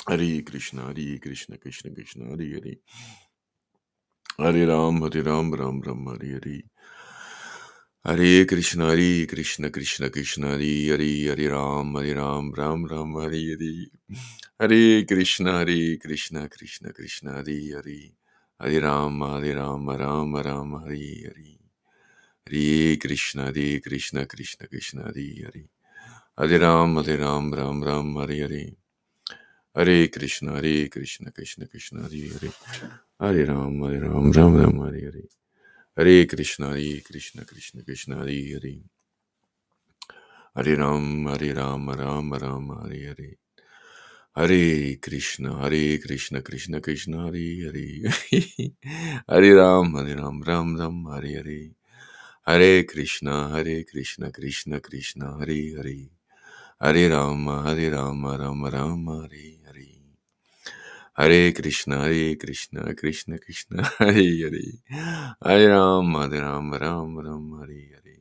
Hare Krishna, Krishna Krishna, Hare Hare. Hare Ram, Ram Ram, Hare Hare. Hare Krishna, Krishna Krishna, Hare Hare, Hare Ram, Ram Ram, Hare Hare. Hare Krishna, Krishna Krishna, Hare Hare. Hare Ram, Ram Ram, Hare Hare. Hare Krishna, Krishna Krishna, Hare Hare. Hare Ram, Ram Ram, Hare Hare. Hare Krishna, Krishna Krishna, Hare Hare. Hare Ram, Ram Ram, Hare Hare. Hare Krishna, Krishna Krishna, Hare Hare. Hare Ram, Ram Ram, Hare Hare. Hare Krishna, Krishna Krishna, Hare Hare. Hare Ram, Ram Ram, Hare Hare. Hare Krishna, Krishna Krishna, Hare Hare. Hare Ram, Ram Hare Hare. Hare Krishna, Krishna Krishna, Hare Hare. Hare Ram, Ram Hare Hare.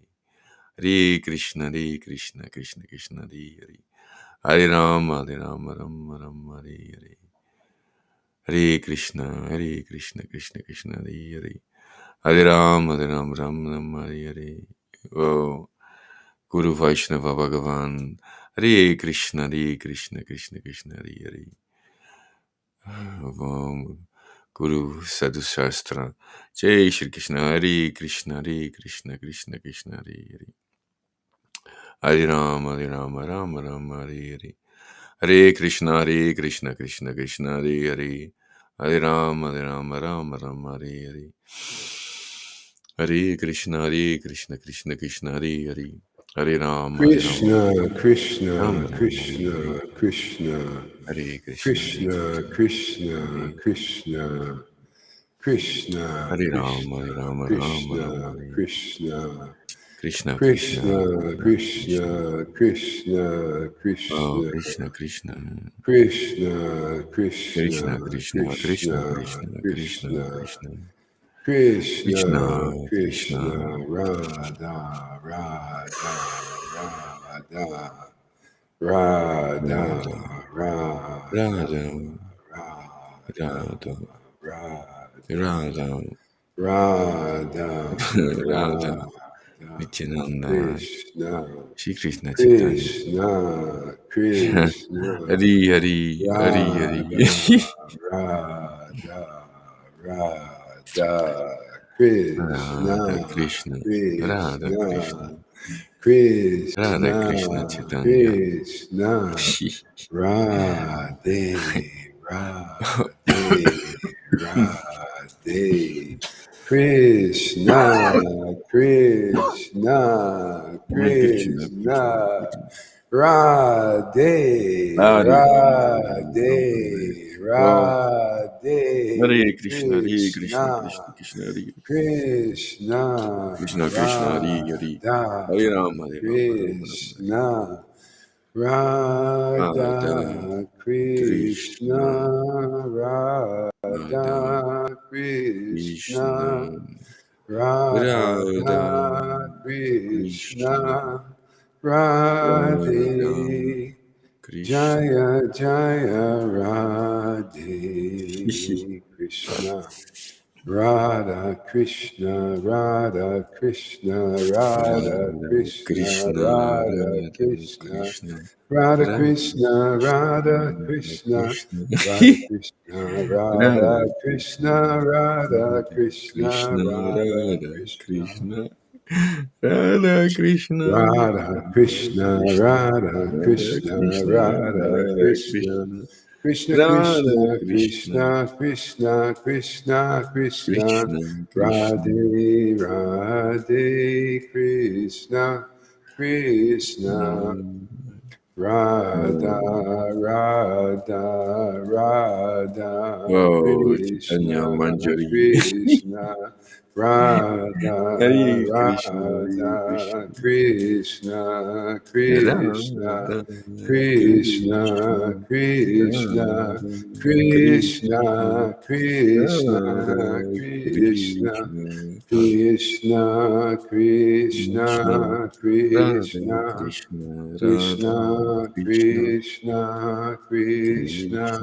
Hare Krishna, Krishna Krishna, Hare Hare. Hare Ram, Ram Hare Hare. Hare Krishna, Krishna Hare Hare. Hare Ram, Ram Hare Hare. Oh, Guru Vaishnava Bhagavan. Hare Krishna, Krishna Krishna, Hare Hare. Guru Sadhu Shastra. Jai Shri Krishna, Krishna Krishna Hare Hare. Hare Ram, Ram Hare Hare. Hare Krishna, Krishna Krishna, Hare Hare. Hare Ram, Ram Hare Hare. Hare Krishna, Krishna Hare Hare. Hare Ram, Krishna, Ram Krishna, Hare. Krishna, Krishna, Hare Krishna, Krishna, Krishna, Krishna, Krishna, Hare Krishna, Ram Krishna, Hare. Krishna, Krishna Krishna, Krishna, Krishna. Krishna, Krishna, Oh, Krishna, Krishna Krishna. Krishna, Krishna Krishna, Krishna, Krishna Krishna, Krishna, Krishna Krishna, Krishna. Krishna, Krishna Krishna. Krishna, Radha, Radha, Radha. Radha, Radha, Radha, Radha, Radha, Radha, Radha, Radha, Radha, Radha, Radha, Nityananda, Krishna, Shri Krishna Chaitanya. Krishna, Krishna, Hari Hari, Hari Hari. Radha, Radha, Radha, Radha Krishna, Krishna, Radha Krishna, Krishna, Radha Krishna, Krishna Chaitanya. Krishna, Radhe, Radhe, Radhe, Krishna, Krishna, Hare Krishna, Krishna, Krishna, Krishna. Radhe, Hari Ram, Ram, Ram, Hare. Radhe, Oh, Radhe, Hare Krishna, Krishna, Krishna, Hare. Krishna, Krishna Krishna, Hare Hare. Radha, Hare Ram, Ram, Hare. Krishna, Radha Radha, Krishna, Krishna, Radha Radha, Krishna, Krishna, Radha Radha, Krishna, Krishna, Radha Radhe, Krishna. Jaya, Jaya, Radhe, Krishna. Radha Krishna, Radha Krishna, Radha Radha Krishna, Krishna, Radha Radha Krishna, Krishna, Radha Radha Krishna, Radha Krishna, Krishna, Krishna, Radha Krishna, Radha Radha Krishna, Krishna, Radha Krishna, Krishna, Radha Radha Krishna. Krishna, Radha Krishna, Radha Krishna, Krishna, Radha Radha Krishna, Krishna, Radha Radha Krishna, Krishna, Krishna Radha Krishna, Krishna, Krishna Krishna, Krishna Krishna, Krishna, Krishna, Radhe Radhe Krishna, Krishna Radha Radha Radha oh, Chaitanya Krishna Manjari. Krishna Radha, Hare Krishna, Hare Radha, Krishna, Krishna, Krishna, Radha, Krishna, Krishna, Krishna, Radha, Krishna, Krishna, Krishna, Radha, Krishna, Krishna, Krishna, Krishna, Krishna, Radha, Krishna, Krishna, Radha, Krishna, Krishna, Krishna, Krishna, Krishna, Krishna,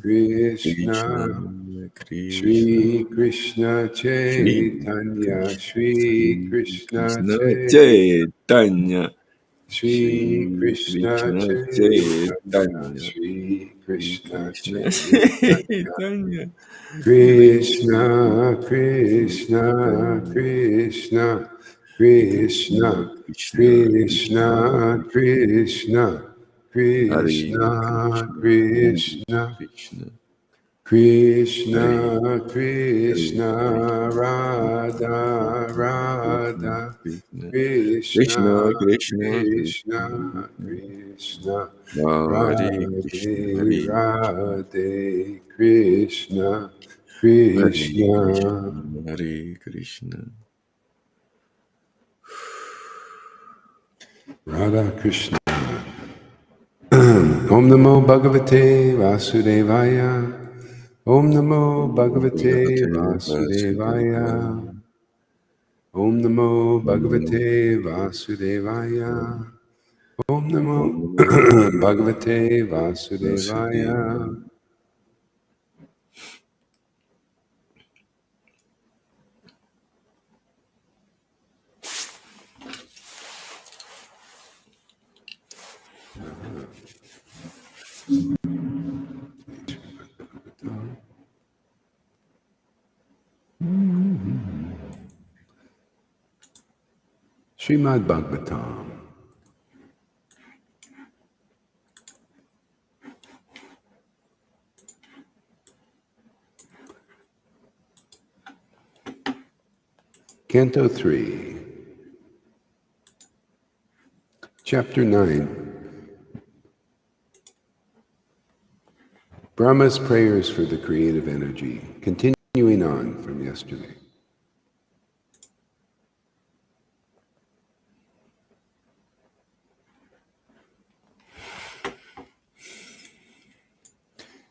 Krishna, Krishna, Shri Krishna Shri Chaitanya, Shri Krishna Krishna Chaitanya, Chaitanya, Shri Shri Krishna Krishna Chaitanya, Chaitanya, Shri Shri Krishna Krishna Chaitanya, Chaitanya, Krishna, Krishna, Chaitanya, Krishna, Krishna, Krishna, Krishna, Krishna, Krishna, Krishna, Krishna, Hare Krishna, Krishna, Hare Krishna, Krishna, Hare Krishna, Hare Krishna, Krishna, Krishna, Radha, Krishna, Radha, Krishna, Krishna, Krishna, Krishna, Krishna, Krishna, Krishna, Krishna, Hare Krishna, Radhe, Hare Krishna, Radhe, Krishna, Hare Krishna, Krishna, Hare Krishna. Radha Krishna. Om Namo Bhagavate Vasudevaya. Om Namo Om Bhagavate Bhagavate Vasudevaya. Vasudevaya. Om Namo Om Namo Bhagavate Bhagavate Vasudevaya. Om Namo Vasudevaya. Bhagavate Vasudevaya. Srimad Bhagavatam, Canto 3, Chapter 9, Brahma's Prayers for the Creative Energy, continuing on from yesterday.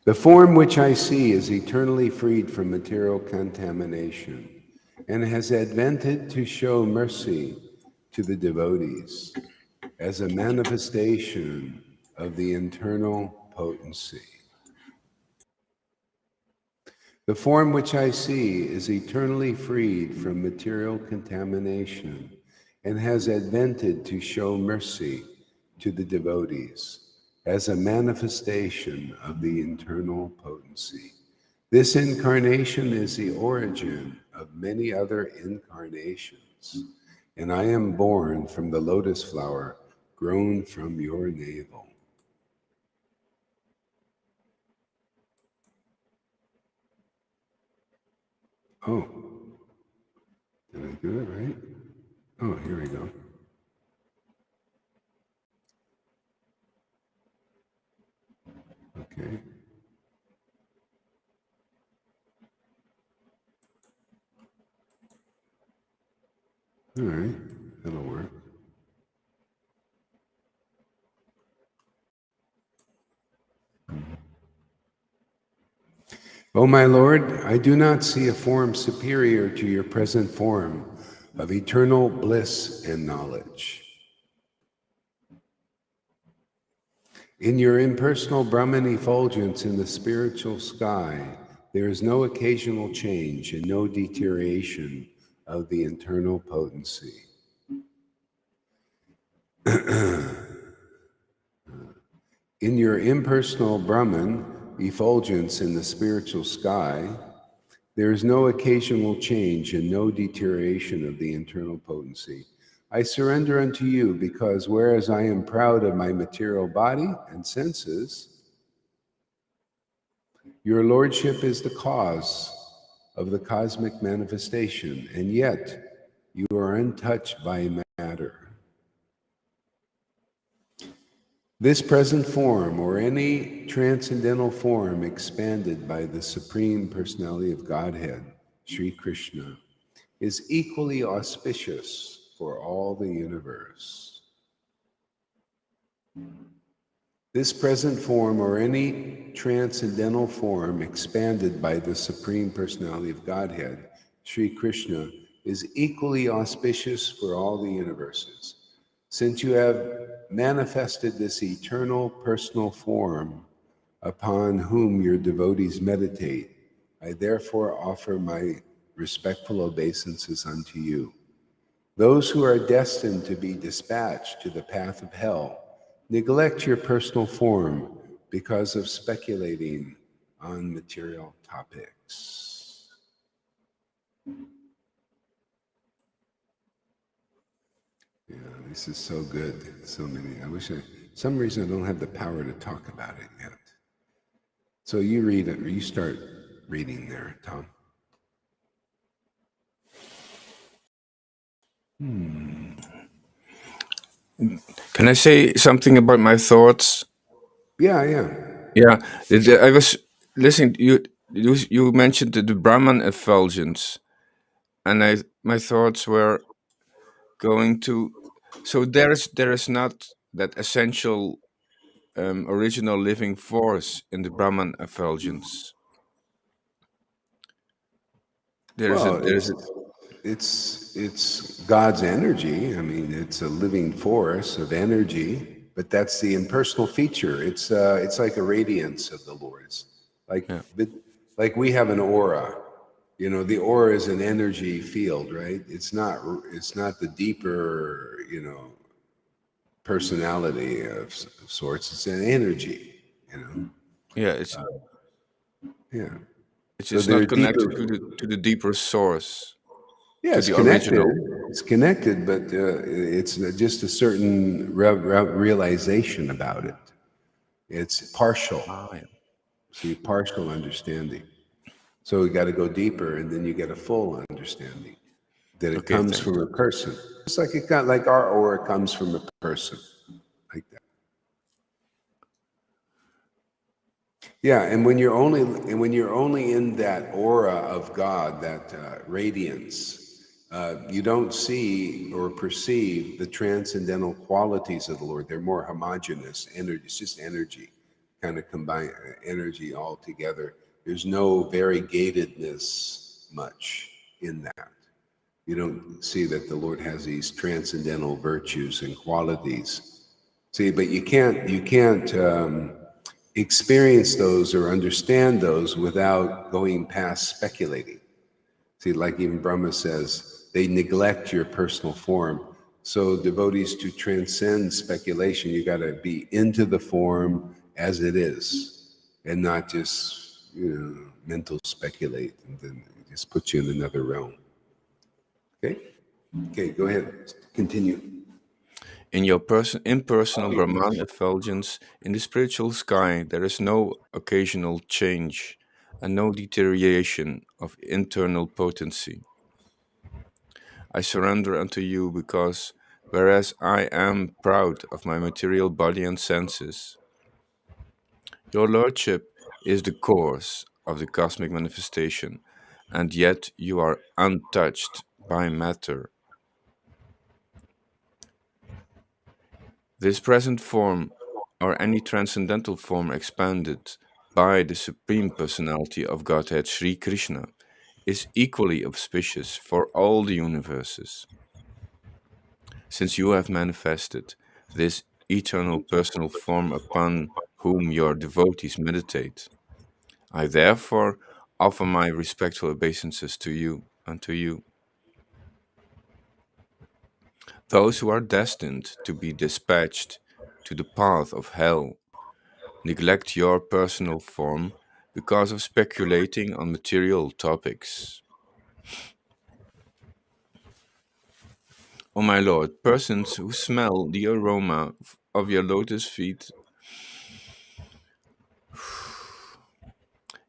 The form which I see is eternally freed from material contamination and has advented to show mercy to the devotees as a manifestation of the internal potency. The form which I see is eternally freed from material contamination and has advented to show mercy to the devotees as a manifestation of the internal potency. This incarnation is the origin of many other incarnations, and I am born from the lotus flower grown from your navel. Oh, did I do it right? Oh, here we go. Okay. All right, that'll work. O my Lord, I do not see a form superior to your present form of eternal bliss and knowledge. In your impersonal Brahman effulgence in the spiritual sky, there is no occasional change and no deterioration of the internal potency. In your impersonal Brahman effulgence in the spiritual sky, there is no occasional change and no deterioration of the internal potency. I surrender unto you because whereas I am proud of my material body and senses, your lordship is the cause of the cosmic manifestation, and yet you are untouched by matter. This present form, or any transcendental form expanded by the Supreme Personality of Godhead, Sri Krishna, is equally auspicious for all the universe. This present form, or any transcendental form expanded by the Supreme Personality of Godhead, Sri Krishna, is equally auspicious for all the universes. Since you have manifested this eternal personal form upon whom your devotees meditate, I therefore offer my respectful obeisances unto you. Those who are destined to be dispatched to the path of hell neglect your personal form because of speculating on material topics. Yeah, this is so good. So many. I wish some reason I don't have the power to talk about it yet. So you read it, or you start reading there, Tom. Can I say something about my thoughts? Yeah, yeah. Yeah, I was listening. You mentioned the Brahman effulgence, and my thoughts were going to. So there is not that essential original living force in the Brahman effulgence. There is a Well, there is a it's God's energy. I mean, it's a living force of energy, but that's the impersonal feature. It's like a radiance of the Lord. It's like yeah. like we have an aura. You know, the aura is an energy field, right? It's not the deeper, personality of sorts. It's an energy, you know. Yeah, Yeah. it's So it's there are not deeper. connected to the deeper source, Yeah, to it's the connected. original. It's connected, but it's just a certain realization about it. It's partial. Ah, yeah. See, partial understanding. So we got to go deeper, and then you get a full understanding that it Okay, comes thanks. from a person. Just like it got like our aura comes from a person, like that. Yeah, and when you're only in that aura of God, that radiance, you don't see or perceive the transcendental qualities of the Lord. They're more homogeneous energy. It's just energy, kind of combine energy all together. There's no variegatedness much in that. You don't see that the Lord has these transcendental virtues and qualities. See, but you can't experience those or understand those without going past speculating. See, like even Brahma says, they neglect your personal form. So devotees, to transcend speculation, you got to be into the form as it is, and not just mental speculate, and then it just put you in another realm. Okay, okay, go ahead, continue. In your impersonal Brahman effulgence, in the spiritual sky, there is no occasional change and no deterioration of internal potency. I surrender unto you because, whereas I am proud of my material body and senses, your lordship is the cause of the cosmic manifestation, and yet you are untouched by matter. This present form, or any transcendental form expanded by the Supreme Personality of Godhead Sri Krishna, is equally auspicious for all the universes. Since you have manifested this eternal personal form upon whom your devotees meditate, I therefore offer my respectful obeisances to you and to you. Those who are destined to be dispatched to the path of hell neglect your personal form because of speculating on material topics. O my lord, persons who smell the aroma of your lotus feet,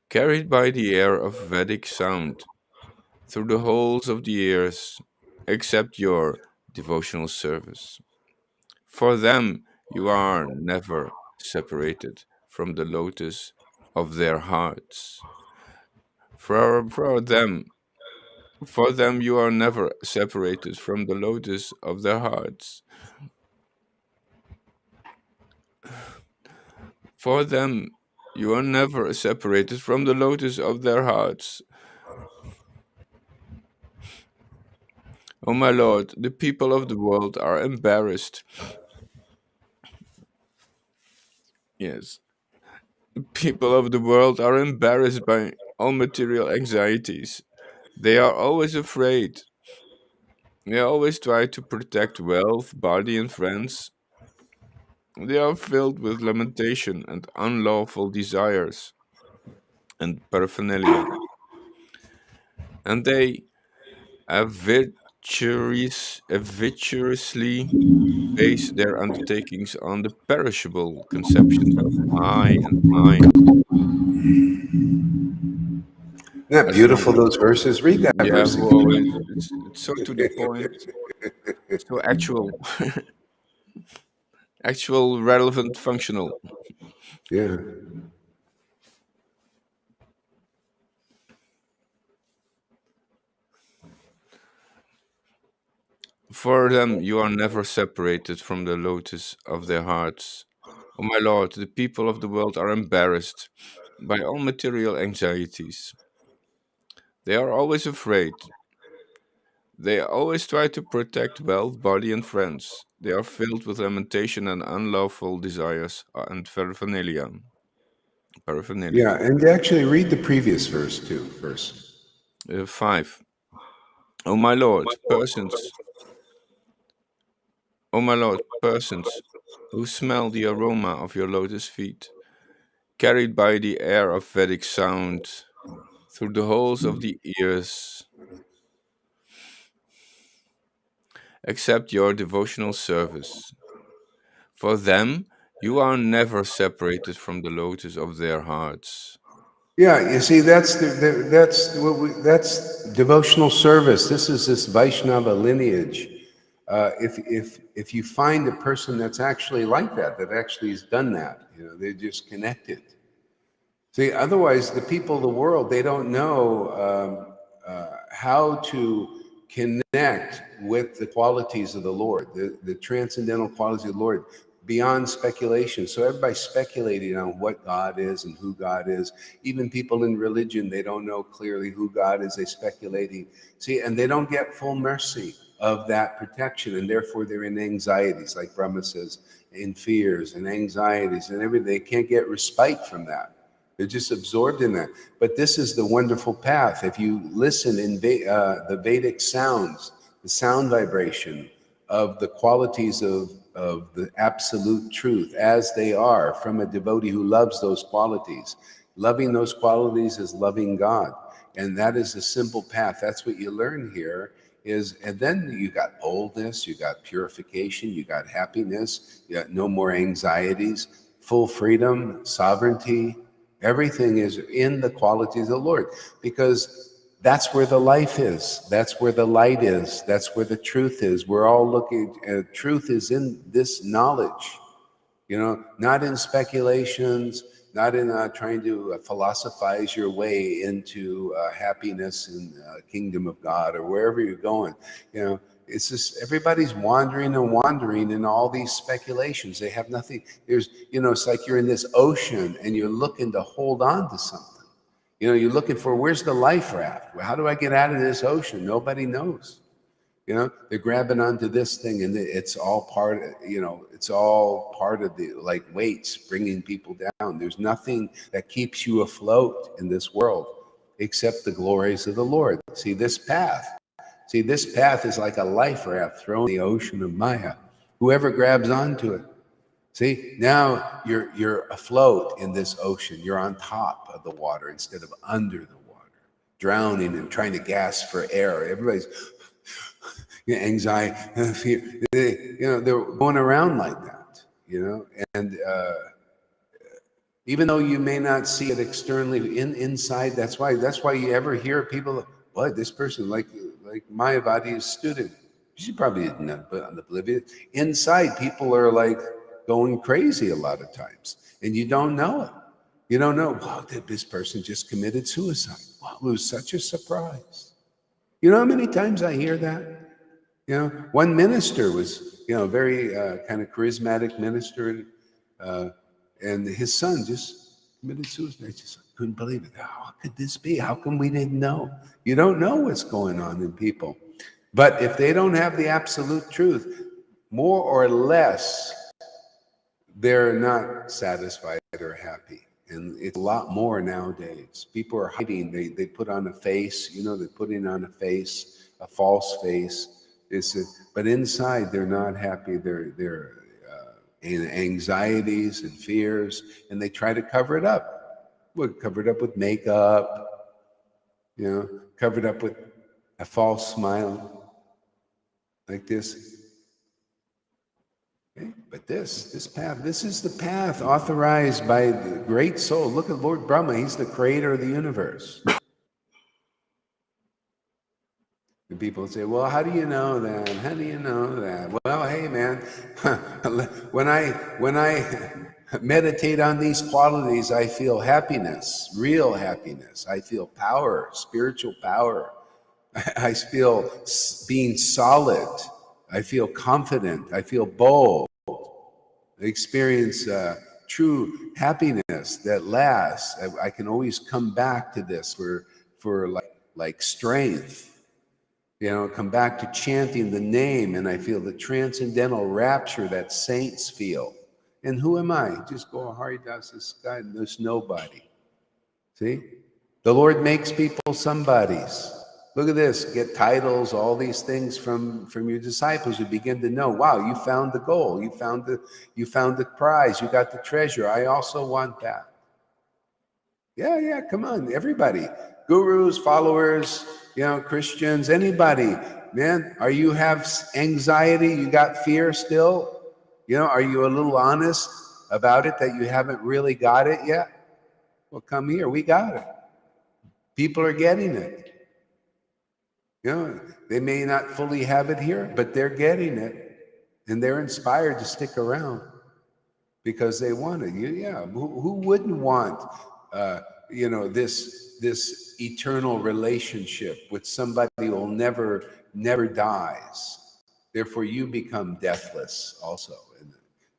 carried by the air of Vedic sound through the holes of the ears, accept your devotional service. For them, you are never separated from the lotus of their hearts. For them, For them you are never separated from the lotus of their hearts. For them you are never separated from the lotus of their hearts. O my Lord, the people of the world are embarrassed. Yes, the people of the world are embarrassed by all material anxieties. They are always afraid. They always try to protect wealth, body, and friends. They are filled with lamentation and unlawful desires and paraphernalia. And they virtuously base their undertakings on the perishable conceptions of I and mine. Isn't that As beautiful, long, those verses? Read that yeah, verse who again. always it's so to the point, so actual, actual, relevant, functional. Yeah. For them, you are never separated from the lotus of their hearts. O my Lord, the people of the world are embarrassed by all material anxieties. They are always afraid. They always try to protect wealth, body, and friends. They are filled with lamentation and unlawful desires and paraphernalia. Paraphernalia. Yeah, and actually read the previous verse too, first. 5. O my Lord, persons who smell the aroma of your lotus feet, carried by the air of Vedic sound through the holes of the ears, accept your devotional service. For them, you are never separated from the lotus of their hearts. Yeah, you see, that's devotional service. This is this Vaishnava lineage. If you find a person that's actually like that, that actually has done that, they're just connected. See, otherwise, the people of the world, they don't know how to connect with the qualities of the Lord, the transcendental qualities of the Lord, beyond speculation. So everybody's speculating on what God is and who God is. Even people in religion, they don't know clearly who God is. They're speculating. See, and they don't get full mercy of that protection, and therefore they're in anxieties, like Brahma says, in fears and anxieties and everything. They can't get respite from that. They're just absorbed in that. But this is the wonderful path. If you listen in the Vedic sounds, the sound vibration of the qualities of the absolute truth as they are from a devotee who loves those qualities. Loving those qualities is loving God. And that is the simple path. That's what you learn here is, and then you got boldness, you got purification, you got happiness, you got no more anxieties, full freedom, sovereignty. Everything is in the qualities of the Lord because that's where the life is. That's where the light is. That's where the truth is. We're all looking, truth is in this knowledge, not in speculations, not in trying to philosophize your way into happiness in the kingdom of God or wherever you're going. It's just everybody's wandering and wandering in all these speculations. They have nothing. It's like you're in this ocean and you're looking to hold on to something. You're looking for where's the life raft? How do I get out of this ocean? Nobody knows. They're grabbing onto this thing, and it's all part it's all part of the like weights bringing people down. There's nothing that keeps you afloat in this world except the glories of the Lord. See this path is like a life raft thrown in the ocean of Maya. Whoever grabs onto it, see, now you're afloat in this ocean. You're on top of the water instead of under the water, drowning and trying to gasp for air. Everybody's anxiety, fear. They're going around like that. And even though you may not see it externally, inside, that's why you ever hear people, boy, this person like Mayavadi's student, she probably isn't oblivious. Inside, people are like going crazy a lot of times, and you don't know it. You don't know. Wow, did this person just committed suicide? Wow, it was such a surprise. You know how many times I hear that? One minister was, very kind of charismatic minister, uh, and his son just committed suicide. I just couldn't believe it. How could this be? How come we didn't know? You don't know what's going on in people. But if they don't have the absolute truth, more or less, they're not satisfied or happy. And it's a lot more nowadays. People are hiding. They put on a face, they're putting on a face, a false face. But inside, they're not happy. They're in anxieties and fears, and they try to cover it up. Well, cover it up with makeup, cover it up with a false smile like this. Okay? But this path, this is the path authorized by the great soul. Look at Lord Brahma. He's the creator of the universe. And people say, well, how do you know that? How do you know that? Well, hey, man, when I meditate on these qualities, I feel happiness, real happiness. I feel power, spiritual power. I feel being solid. I feel confident. I feel bold. I experience true happiness that lasts. I can always come back to this for like strength. Come back to chanting the name, and I feel the transcendental rapture that saints feel. And who am I? Just go Haridas, this guy, and there's nobody. See? The Lord makes people somebodies. Look at this. Get titles, all these things from your disciples. You begin to know, wow, you found the goal. You found the prize. You got the treasure. I also want that. Yeah, come on, everybody. Gurus, followers, Christians, anybody. Man, you have anxiety? You got fear still? Are you a little honest about it that you haven't really got it yet? Well, come here. We got it. People are getting it. They may not fully have it here, but they're getting it. And they're inspired to stick around because they want it. Yeah, who wouldn't want, this eternal relationship with somebody who will never dies. Therefore, you become deathless also.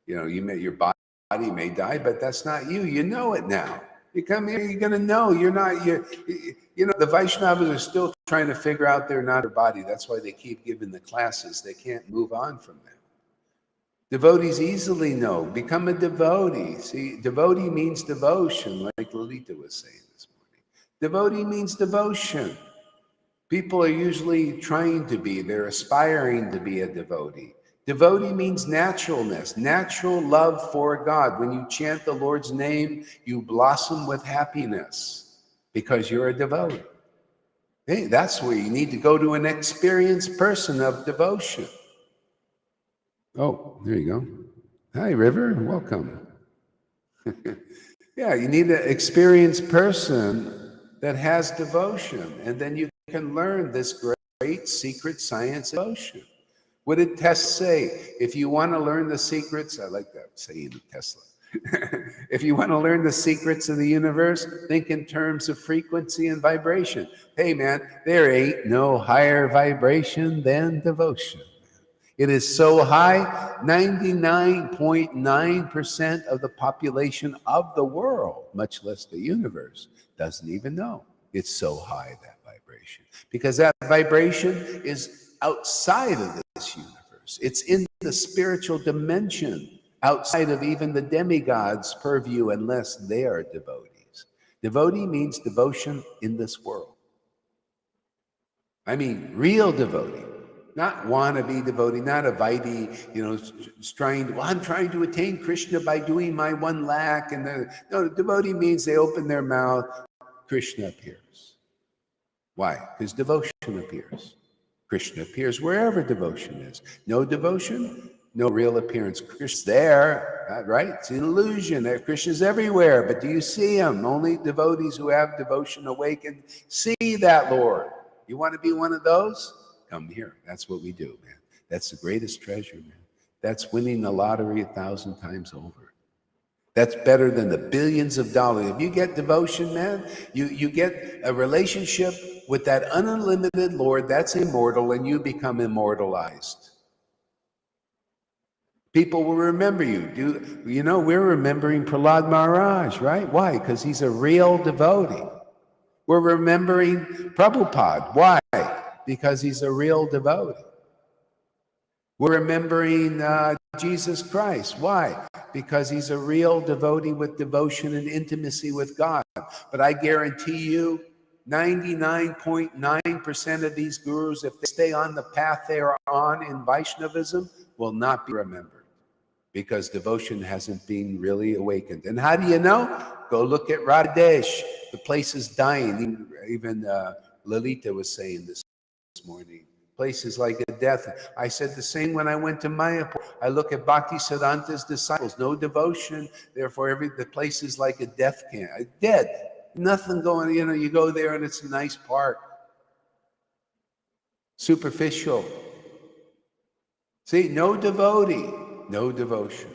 And your body may die, but that's not you. You know it now. You come here, you're going to know you're not. The Vaishnavas are still trying to figure out they're not their body. That's why they keep giving the classes. They can't move on from that. Devotees easily know. Become a devotee. See, devotee means devotion, like Lalita was saying this morning. Devotee means devotion. People are usually trying to be, they're aspiring to be a devotee. Devotee means naturalness, natural love for God. When you chant the Lord's name, you blossom with happiness because you're a devotee. Hey, that's where you need to go to an experienced person of devotion. Oh, there you go. Hi, River. Welcome. Yeah, you need an experienced person that has devotion, and then you can learn this great secret science of devotion. What did Tesla say? If you want to learn the secrets, I like that saying of Tesla. If you want to learn the secrets of the universe, think in terms of frequency and vibration. Hey, man, there ain't no higher vibration than devotion. It is so high, 99.9% of the population of the world, much less the universe, doesn't even know it's so high, that vibration. Because that vibration is outside of this universe. It's in the spiritual dimension, outside of even the demigods' purview, unless they are devotees. Devotee means devotion in this world. I mean, real devotee. Not wannabe devotee, not a Vaidhi, I'm trying to attain Krishna by doing my 1 lakh. No, devotee means they open their mouth, Krishna appears. Why? Because devotion appears. Krishna appears wherever devotion is. No devotion, no real appearance. Krishna's there, right? It's an illusion that Krishna's everywhere, but do you see him? Only devotees who have devotion awaken see that Lord. You want to be one of those? Come here. That's what we do, man. That's the greatest treasure, man. That's winning the lottery 1,000 times over. That's better than the billions of dollars. If you get devotion, man, you get a relationship with that unlimited Lord that's immortal, and you become immortalized. People will remember you. You know, we're remembering Prahlad Maharaj, right? Why? Because he's a real devotee. We're remembering Prabhupada. Why? Because he's a real devotee. We're remembering Jesus Christ. Why? Because he's a real devotee with devotion and intimacy with God. But I guarantee you, 99.9% of these gurus, if they stay on the path they are on in Vaishnavism, will not be remembered, because devotion hasn't been really awakened. And how do you know? Go look at Radesh. The place is dying. Even Lalita was saying this morning. Places like a death. I said the same when I went to Mayapur. I look at Bhakti Siddhanta's disciples, no devotion. Therefore, the place is like a death camp. Dead. Nothing going, you know, you go there and it's a nice park. Superficial. See, no devotee, no devotion.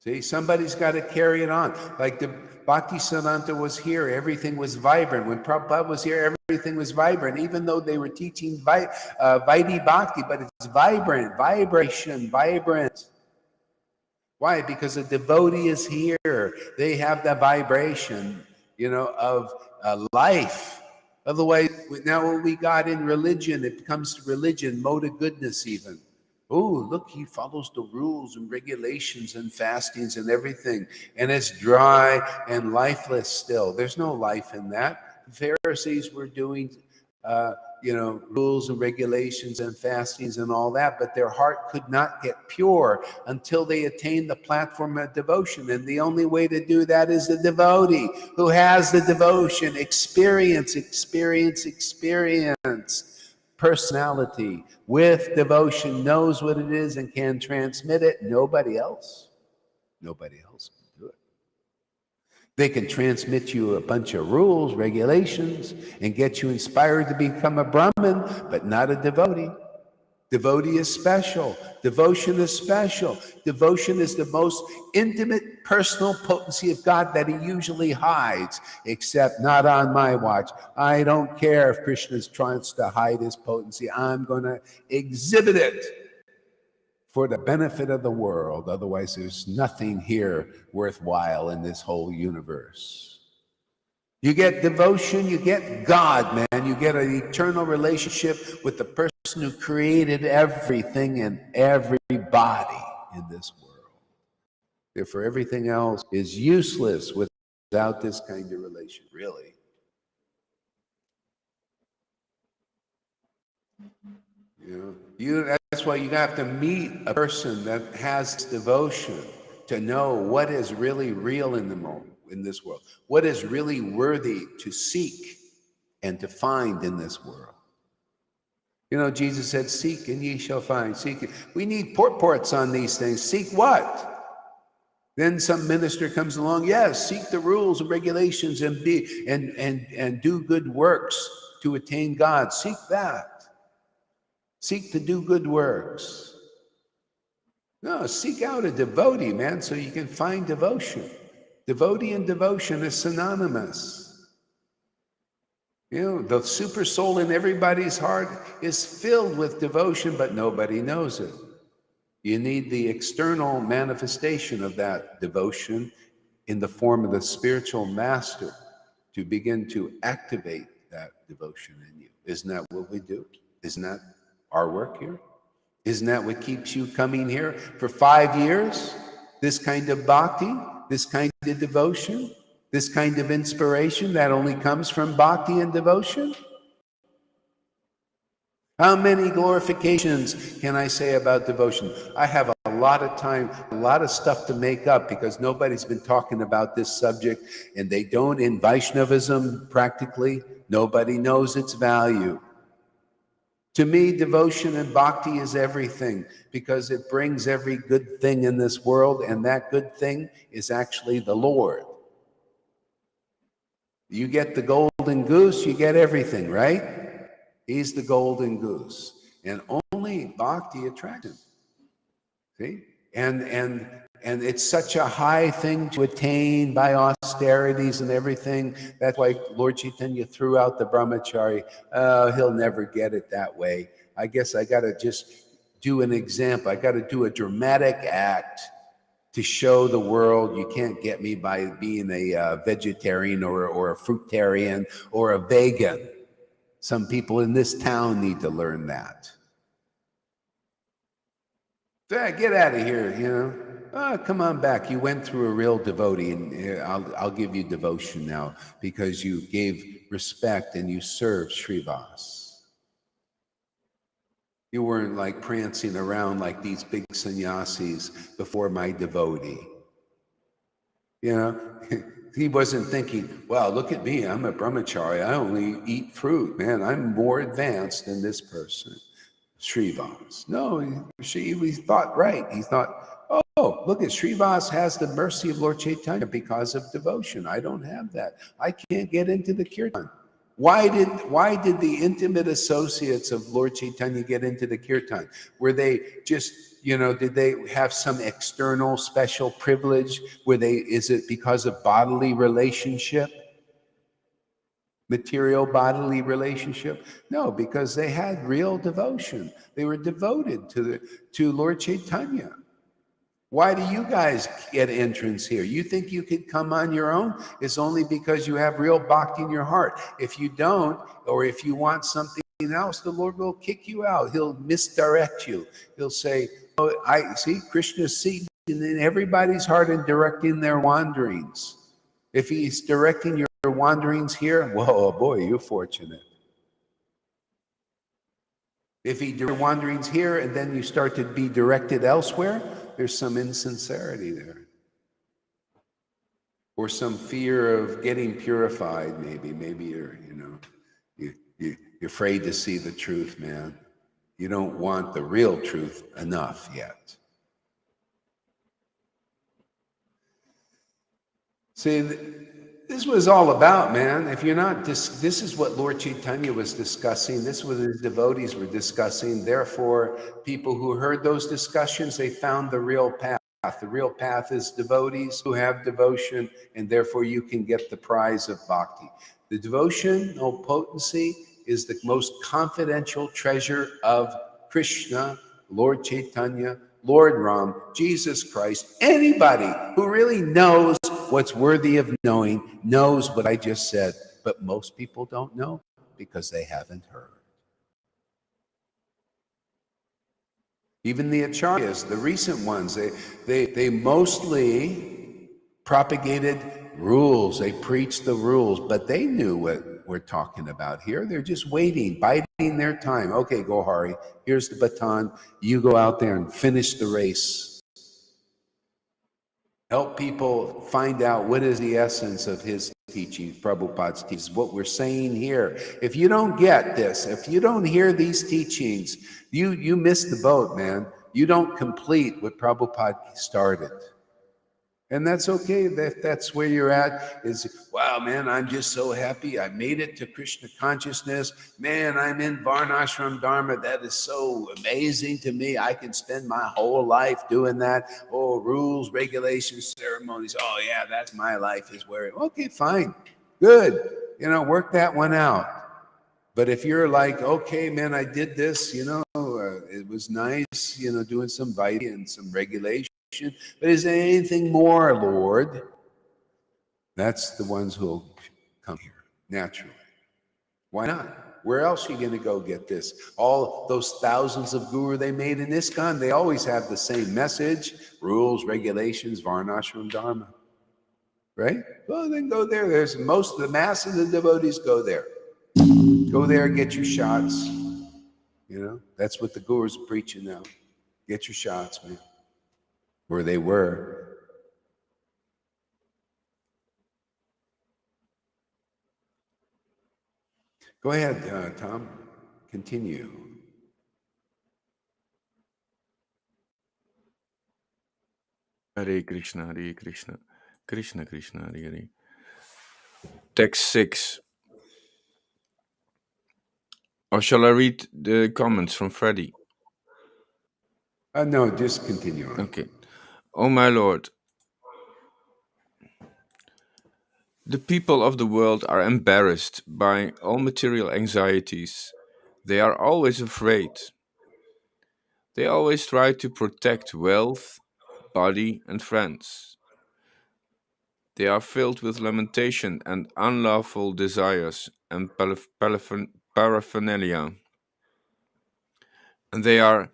See, somebody's got to carry it on. Like the Bhakti Siddhanta was here, everything was vibrant. When Prabhupada was here, everything was vibrant, even though they were teaching Vaidhi Bhakti, but it's vibrant, vibration, vibrant. Why? Because a devotee is here. They have the vibration, you know, of life. Otherwise, now what we got in religion, it becomes religion, mode of goodness even. Oh, look, he follows the rules and regulations and fastings and everything. And it's dry and lifeless still. There's no life in that. The Pharisees were doing, rules and regulations and fastings and all that, but their heart could not get pure until they attained the platform of devotion. And the only way to do that is the devotee who has the devotion, experience. Personality with devotion, knows what it is and can transmit it. Nobody else can do it. They can transmit you a bunch of rules, regulations, and get you inspired to become a Brahmin, but not a devotee. Devotee is special. Devotion is special. Devotion is the most intimate personal potency of God that he usually hides, except not on my watch. I don't care if Krishna tries to hide his potency. I'm going to exhibit it for the benefit of the world. Otherwise, there's nothing here worthwhile in this whole universe. You get devotion, you get God, man. You get an eternal relationship with the person who created everything and everybody in this world. Therefore, everything else is useless without this kind of relation, really. That's why you have to meet a person that has devotion to know what is really real in this world, what is really worthy to seek and to find in this world. You know, Jesus said, seek and ye shall find. Seek. We need purports on these things. Seek what? Then some minister comes along, yes, seek the rules and regulations and do good works to attain God. Seek that. Seek to do good works. No, seek out a devotee, man, so you can find devotion. Devotee and devotion is synonymous. You know, the super soul in everybody's heart is filled with devotion, but nobody knows it. You need the external manifestation of that devotion in the form of the spiritual master to begin to activate that devotion in you. Isn't that what we do? Isn't that our work here? Isn't that what keeps you coming here for 5 years? This kind of bhakti, this kind of devotion, this kind of inspiration that only comes from bhakti and devotion? How many glorifications can I say about devotion? I have a lot of time, a lot of stuff to make up because nobody's been talking about this subject, and they don't in Vaishnavism practically. Nobody knows its value. To me, devotion and bhakti is everything because it brings every good thing in this world, and that good thing is actually the Lord. You get the golden goose, you get everything, right? He's the golden goose. And only bhakti attracts him. See? And And it's such a high thing to attain by austerities and everything. That's why Lord Caitanya threw out the brahmachari. He'll never get it that way. I guess I got to just do an example. I got to do a dramatic act to show the world you can't get me by being a vegetarian or a fruitarian or a vegan. Some people in this town need to learn that. Get out of here, you know. Come on back. You went through a real devotee, and I'll give you devotion now because you gave respect and you served Srivas. You weren't like prancing around like these big sannyasis before my devotee. You know, he wasn't thinking, wow, look at me. I'm a brahmachari. I only eat fruit. Man, I'm more advanced than this person. Srivas. No, he thought right. He thought, oh, look at Srivas has the mercy of Lord Caitanya because of devotion. I don't have that. I can't get into the kirtan. Why did the intimate associates of Lord Caitanya get into the kirtan? Were they just, did they have some external special privilege? Is it because of bodily relationship? Material bodily relationship? No, because they had real devotion. They were devoted to Lord Caitanya. Why do you guys get entrance here? You think you could come on your own? It's only because you have real bhakti in your heart. If you don't, or if you want something else, the Lord will kick you out. He'll misdirect you. He'll say, oh, I see Krishna's seated in everybody's heart and directing their wanderings. If he's directing your wanderings here, whoa, boy, you're fortunate. If your wanderings here and then you start to be directed elsewhere, there's some insincerity there. Or some fear of getting purified, maybe. Maybe you're afraid to see the truth, man. You don't want the real truth enough yet. See, this was all about, man. If you're not, this is what Lord Caitanya was discussing. This is what his devotees were discussing. Therefore, people who heard those discussions, they found the real path. The real path is devotees who have devotion, and therefore you can get the prize of bhakti. The devotional potency is the most confidential treasure of Krishna, Lord Caitanya, Lord Ram, Jesus Christ. Anybody who really knows what's worthy of knowing knows what I just said, but most people don't know because they haven't heard. Even the acharyas, the recent ones, they mostly propagated rules. They preached the rules, but they knew what we're talking about here. They're just waiting, biding their time. Okay, go Hari. Here's the baton. You go out there and finish the race. Help people find out what is the essence of his teaching, Prabhupada's teachings, what we're saying here. If you don't get this, if you don't hear these teachings, you miss the boat, man. You don't complete what Prabhupada started. And that's okay. That's where you're at is, wow, man, I'm just so happy. I made it to Krishna consciousness. Man, I'm in Varnashram Dharma. That is so amazing to me. I can spend my whole life doing that. Oh, rules, regulations, ceremonies. Oh, yeah, that's my life is where, okay, fine. Good. Work that one out. But if you're like, okay, man, I did this, it was nice, doing some Vaidhi and some regulation. But is there anything more, Lord? That's the ones who'll come here naturally. Why not? Where else are you going to go get this? All those thousands of guru they made in ISKCON, they always have the same message, rules, regulations, Varnashram Dharma. Right? Well, then go there. There's most of the mass of the devotees go there. Go there, get your shots. That's what the gurus are preaching now. Get your shots, man. Where they were. Go ahead, Tom. Continue. Hare Krishna, Hare Krishna, Krishna Krishna, Hare Hare. Text 6. Or shall I read the comments from Freddy? No, just continue on. Okay. O my Lord, the people of the world are embarrassed by all material anxieties. They are always afraid. They always try to protect wealth, body, and friends. They are filled with lamentation and unlawful desires and paraphernalia. And they are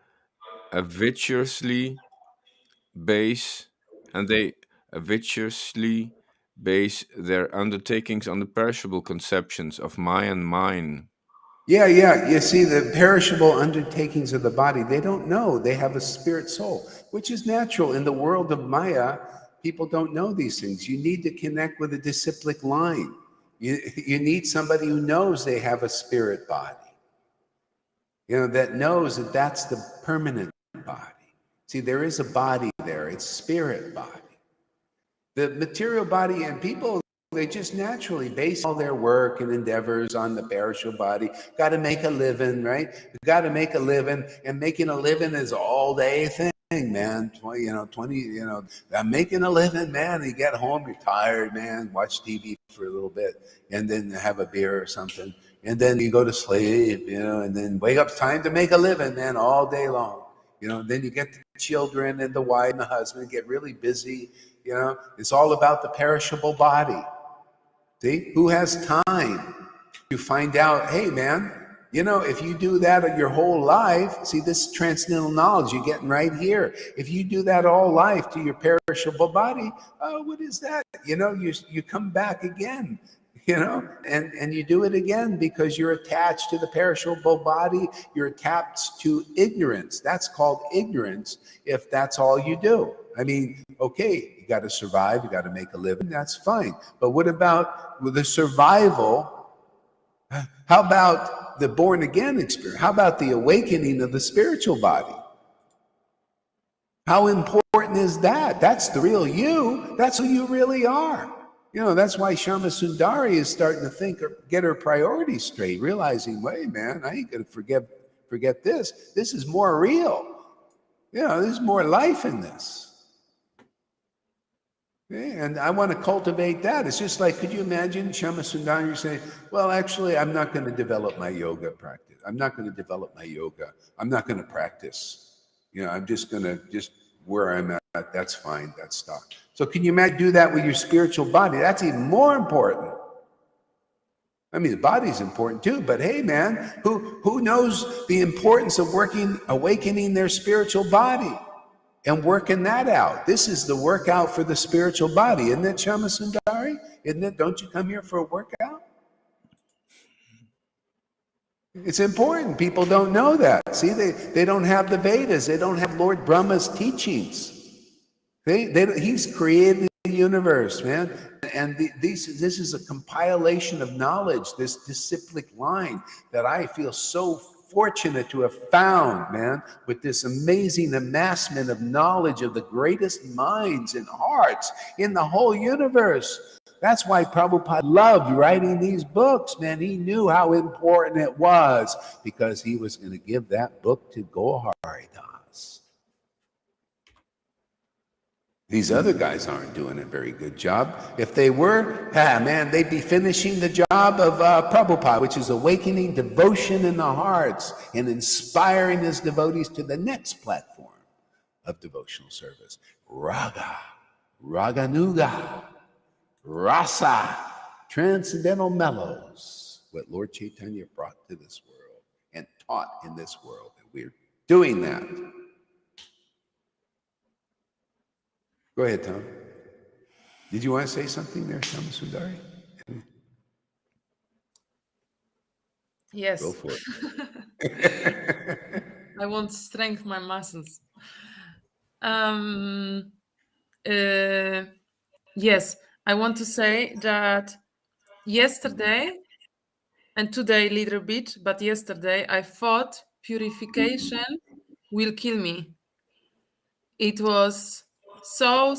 avidiously base and they avidiously base their undertakings on the perishable conceptions of my and mine. Yeah, yeah. You see, the perishable undertakings of the body, they don't know they have a spirit soul, which is natural. In the world of Maya, people don't know these things. You need to connect with a disciplic line. You need somebody who knows they have a spirit body, that knows that that's the permanent body. See, there is a body there, it's spirit body. The material body, and people, they just naturally base all their work and endeavors on the perishable body. Got to make a living, right? Got to make a living, and making a living is all day thing, man. 20, I'm making a living, man. You get home, you're tired, man. Watch TV for a little bit, and then have a beer or something, and then you go to sleep, and then wake up. Time to make a living, man, all day long. Then you get the children and the wife and the husband get really busy. It's all about the perishable body. See, who has time to find out, hey, man, if you do that your whole life, see, this transcendental knowledge you're getting right here. If you do that all life to your perishable body, what is that? You come back again. And you do it again because you're attached to the perishable body. You're attached to ignorance. That's called ignorance if that's all you do. I mean, okay, you got to survive, you got to make a living, that's fine. But what about with the survival? How about the born again experience? How about the awakening of the spiritual body? How important is that? That's the real you. That's who you really are. That's why Shama Sundari is starting to think or get her priorities straight, realizing, wait, man, I ain't gonna forget this. This is more real. There's more life in this. And I want to cultivate that. It's just like, could you imagine Shama Sundari saying, well, actually, I'm not going to develop my yoga practice. I'm not going to develop my yoga. I'm not going to practice. I'm just going to where I'm at. That's fine. That's stuff. So can you imagine do that with your spiritual body? That's even more important. I mean, the body's important too, but hey, man, who knows the importance of awakening their spiritual body? And working that out. This is the workout for the spiritual body. Isn't it, Shama Sundari? Isn't it? Don't you come here for a workout? It's important. People don't know that. See, they don't have the Vedas. They don't have Lord Brahma's teachings. He's created the universe, man. And this is a compilation of knowledge, this disciplic line that I feel so fortunate to have found, man, with this amazing amassment of knowledge of the greatest minds and hearts in the whole universe. That's why Prabhupada loved writing these books, man. He knew how important it was because he was going to give that book to Goharidas. These other guys aren't doing a very good job. If they were, man, they'd be finishing the job of Prabhupada, which is awakening devotion in the hearts and inspiring his devotees to the next platform of devotional service. Raga, Raganuga, Rasa, transcendental mellows, what Lord Caitanya brought to this world and taught in this world. And we're doing that. Go ahead, Tom. Did you want to say something there, Shama Sundari? Yes. Go for it. I want to strengthen my muscles. Yes, I want to say that yesterday and today a little bit, but yesterday I thought purification will kill me. It was so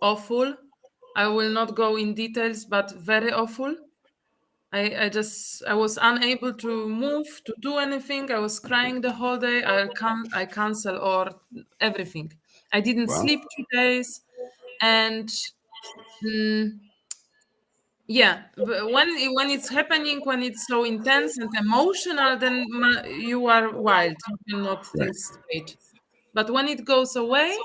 awful. I will not go in details, but very awful. I was unable to move, to do anything. I was crying the whole day. I cancel or everything. I didn't Wow. sleep 2 days, and yeah, when it's happening, when it's so intense and emotional, then you are wild. You cannot Right. think straight. But when it goes away,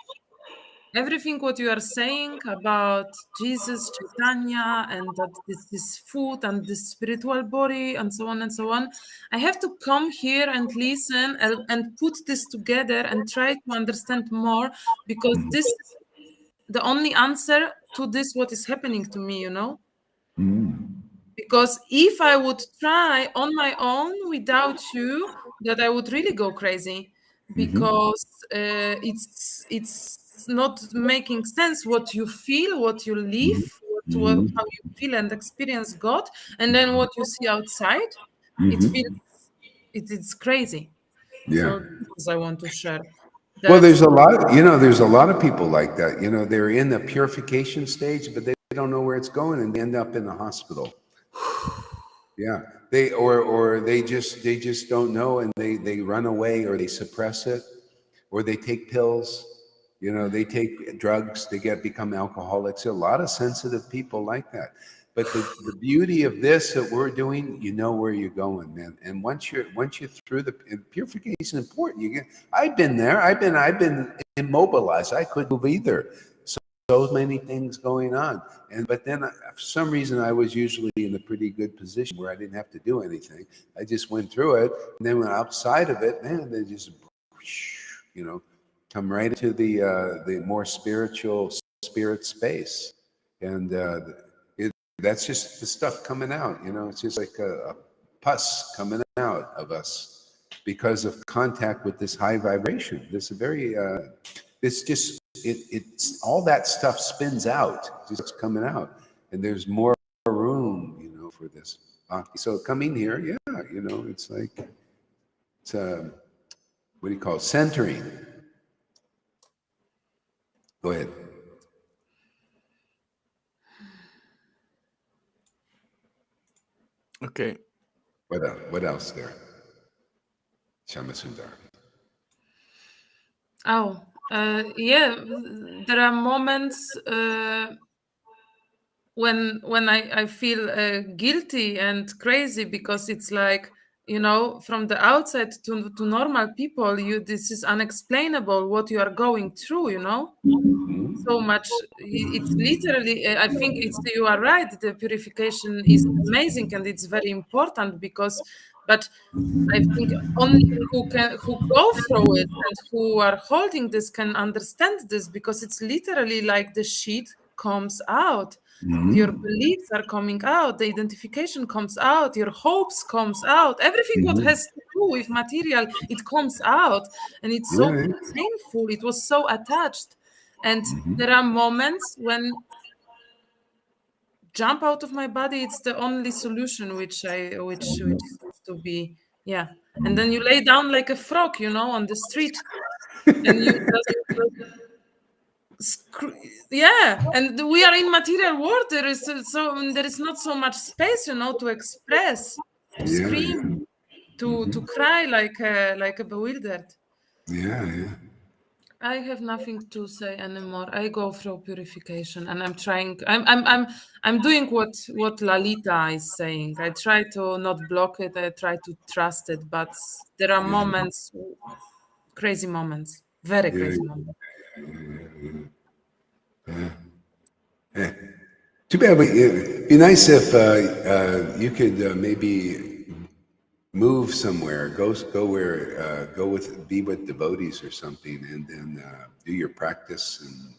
everything what you are saying about Jesus, Chaitanya, and that this is food and this spiritual body and so on, I have to come here and listen and put this together and try to understand more, because this is the only answer to this what is happening to me, because if I would try on my own without you, that I would really go crazy, because it's not making sense what you feel, what you live, how you feel and experience God, and then what you see outside. It feels it's crazy. Yeah. So this I want to share Well, that. there's a lot, there's a lot of people like that. They're in the purification stage, but they don't know where it's going, and they end up in the hospital. Yeah. Or they just don't know, and they run away, or they suppress it, or they take pills. They take drugs, they become alcoholics. There are a lot of sensitive people like that. But the beauty of this that we're doing, you know where you're going, man. And once you're through purification is important. I've been there. I've been immobilized. I couldn't move either. So many things going on. But then for some reason I was usually in a pretty good position where I didn't have to do anything. I just went through it. And then when outside of it, man, they just come right into the more spiritual spirit space. And that's just the stuff coming out. It's just like a pus coming out of us because of contact with this high vibration. This very it's just it's all that stuff spins out, just coming out, and there's more room, for this. So coming here, yeah, it's like it's what do you call it? Centering. Go ahead. Okay. What else there? Shamasundar. Oh, yeah, there are moments when I feel guilty and crazy, because it's like, from the outside to normal people, this is unexplainable what you are going through, so much. It's literally, I think you are right, the purification is amazing and it's very important, but I think only who go through it and who are holding this can understand this, because it's literally like the sheet comes out. Your beliefs are coming out, the identification comes out, your hopes comes out, everything what has to do with material, it comes out, and it's so Yeah, painful. It was so attached, and there are moments when jump out of my body, it's the only solution which seems to be, yeah. And then you lay down like a frog, on the street, and you just yeah. And we are in material world. There is not so much space, to express, to yeah, scream, to cry like a bewildered. yeah, yeah. I have nothing to say anymore. I go through purification, and I'm trying. I'm doing what Lalita is saying. I try to not block it. I try to trust it, but there are moments, crazy moments, very Yeah. crazy moments. Yeah. Too bad. It'd be nice if you could maybe move somewhere, be with devotees or something, and then do your practice and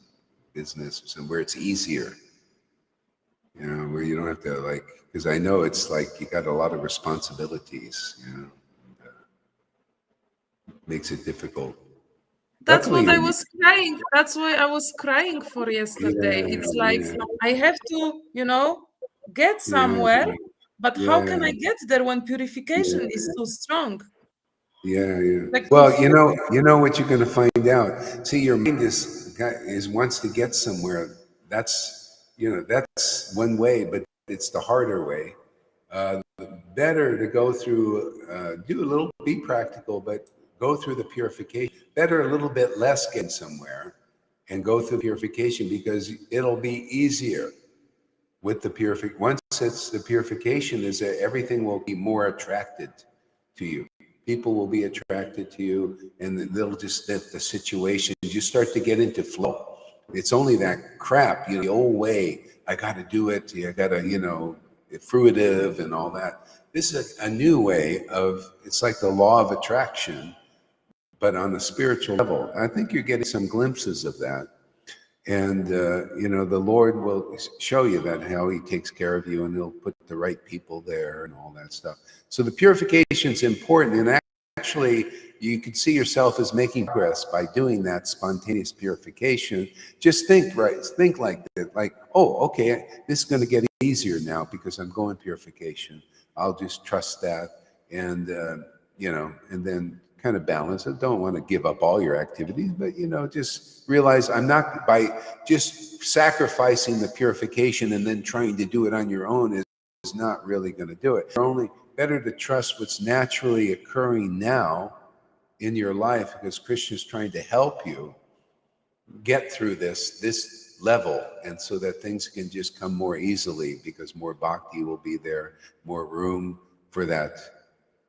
business somewhere it's easier. Where you don't have to because I know it's like you got a lot of responsibilities. Makes it difficult. That's Luckily, what I was crying. That's why I was crying for yesterday. yeah, It's like yeah, I have to, get yeah, somewhere, but how can yeah. I get there when purification is so strong? Yeah, yeah. Like Well, you know what you're going to find out. See, your mind is wants to get somewhere. That's one way, but it's the harder way. Better to go through, be practical, but go through the purification. Better a little bit less getting somewhere, and go through purification, because it'll be easier with the purification. Once it's the purification, is that everything will be more attracted to you. People will be attracted to you, and they'll just, that the situations, you start to get into flow. It's only that crap, the old way, I got to do it, I got to, fruitive and all that. This is a new way of, it's like the law of attraction, but on a spiritual level. I think you're getting some glimpses of that. And, the Lord will show you that, how he takes care of you, and he'll put the right people there and all that stuff. So the purification is important. And actually, you can see yourself as making progress by doing that spontaneous purification. Just think like that, like, oh, okay, this is going to get easier now because I'm going purification. I'll just trust that. And, and then kind of balance it. Don't want to give up all your activities, but just realize, I'm not, by just sacrificing the purification and then trying to do it on your own is not really going to do it. It's only better to trust what's naturally occurring now in your life, because Krishna is trying to help you get through this level, and so that things can just come more easily, because more bhakti will be there, more room for that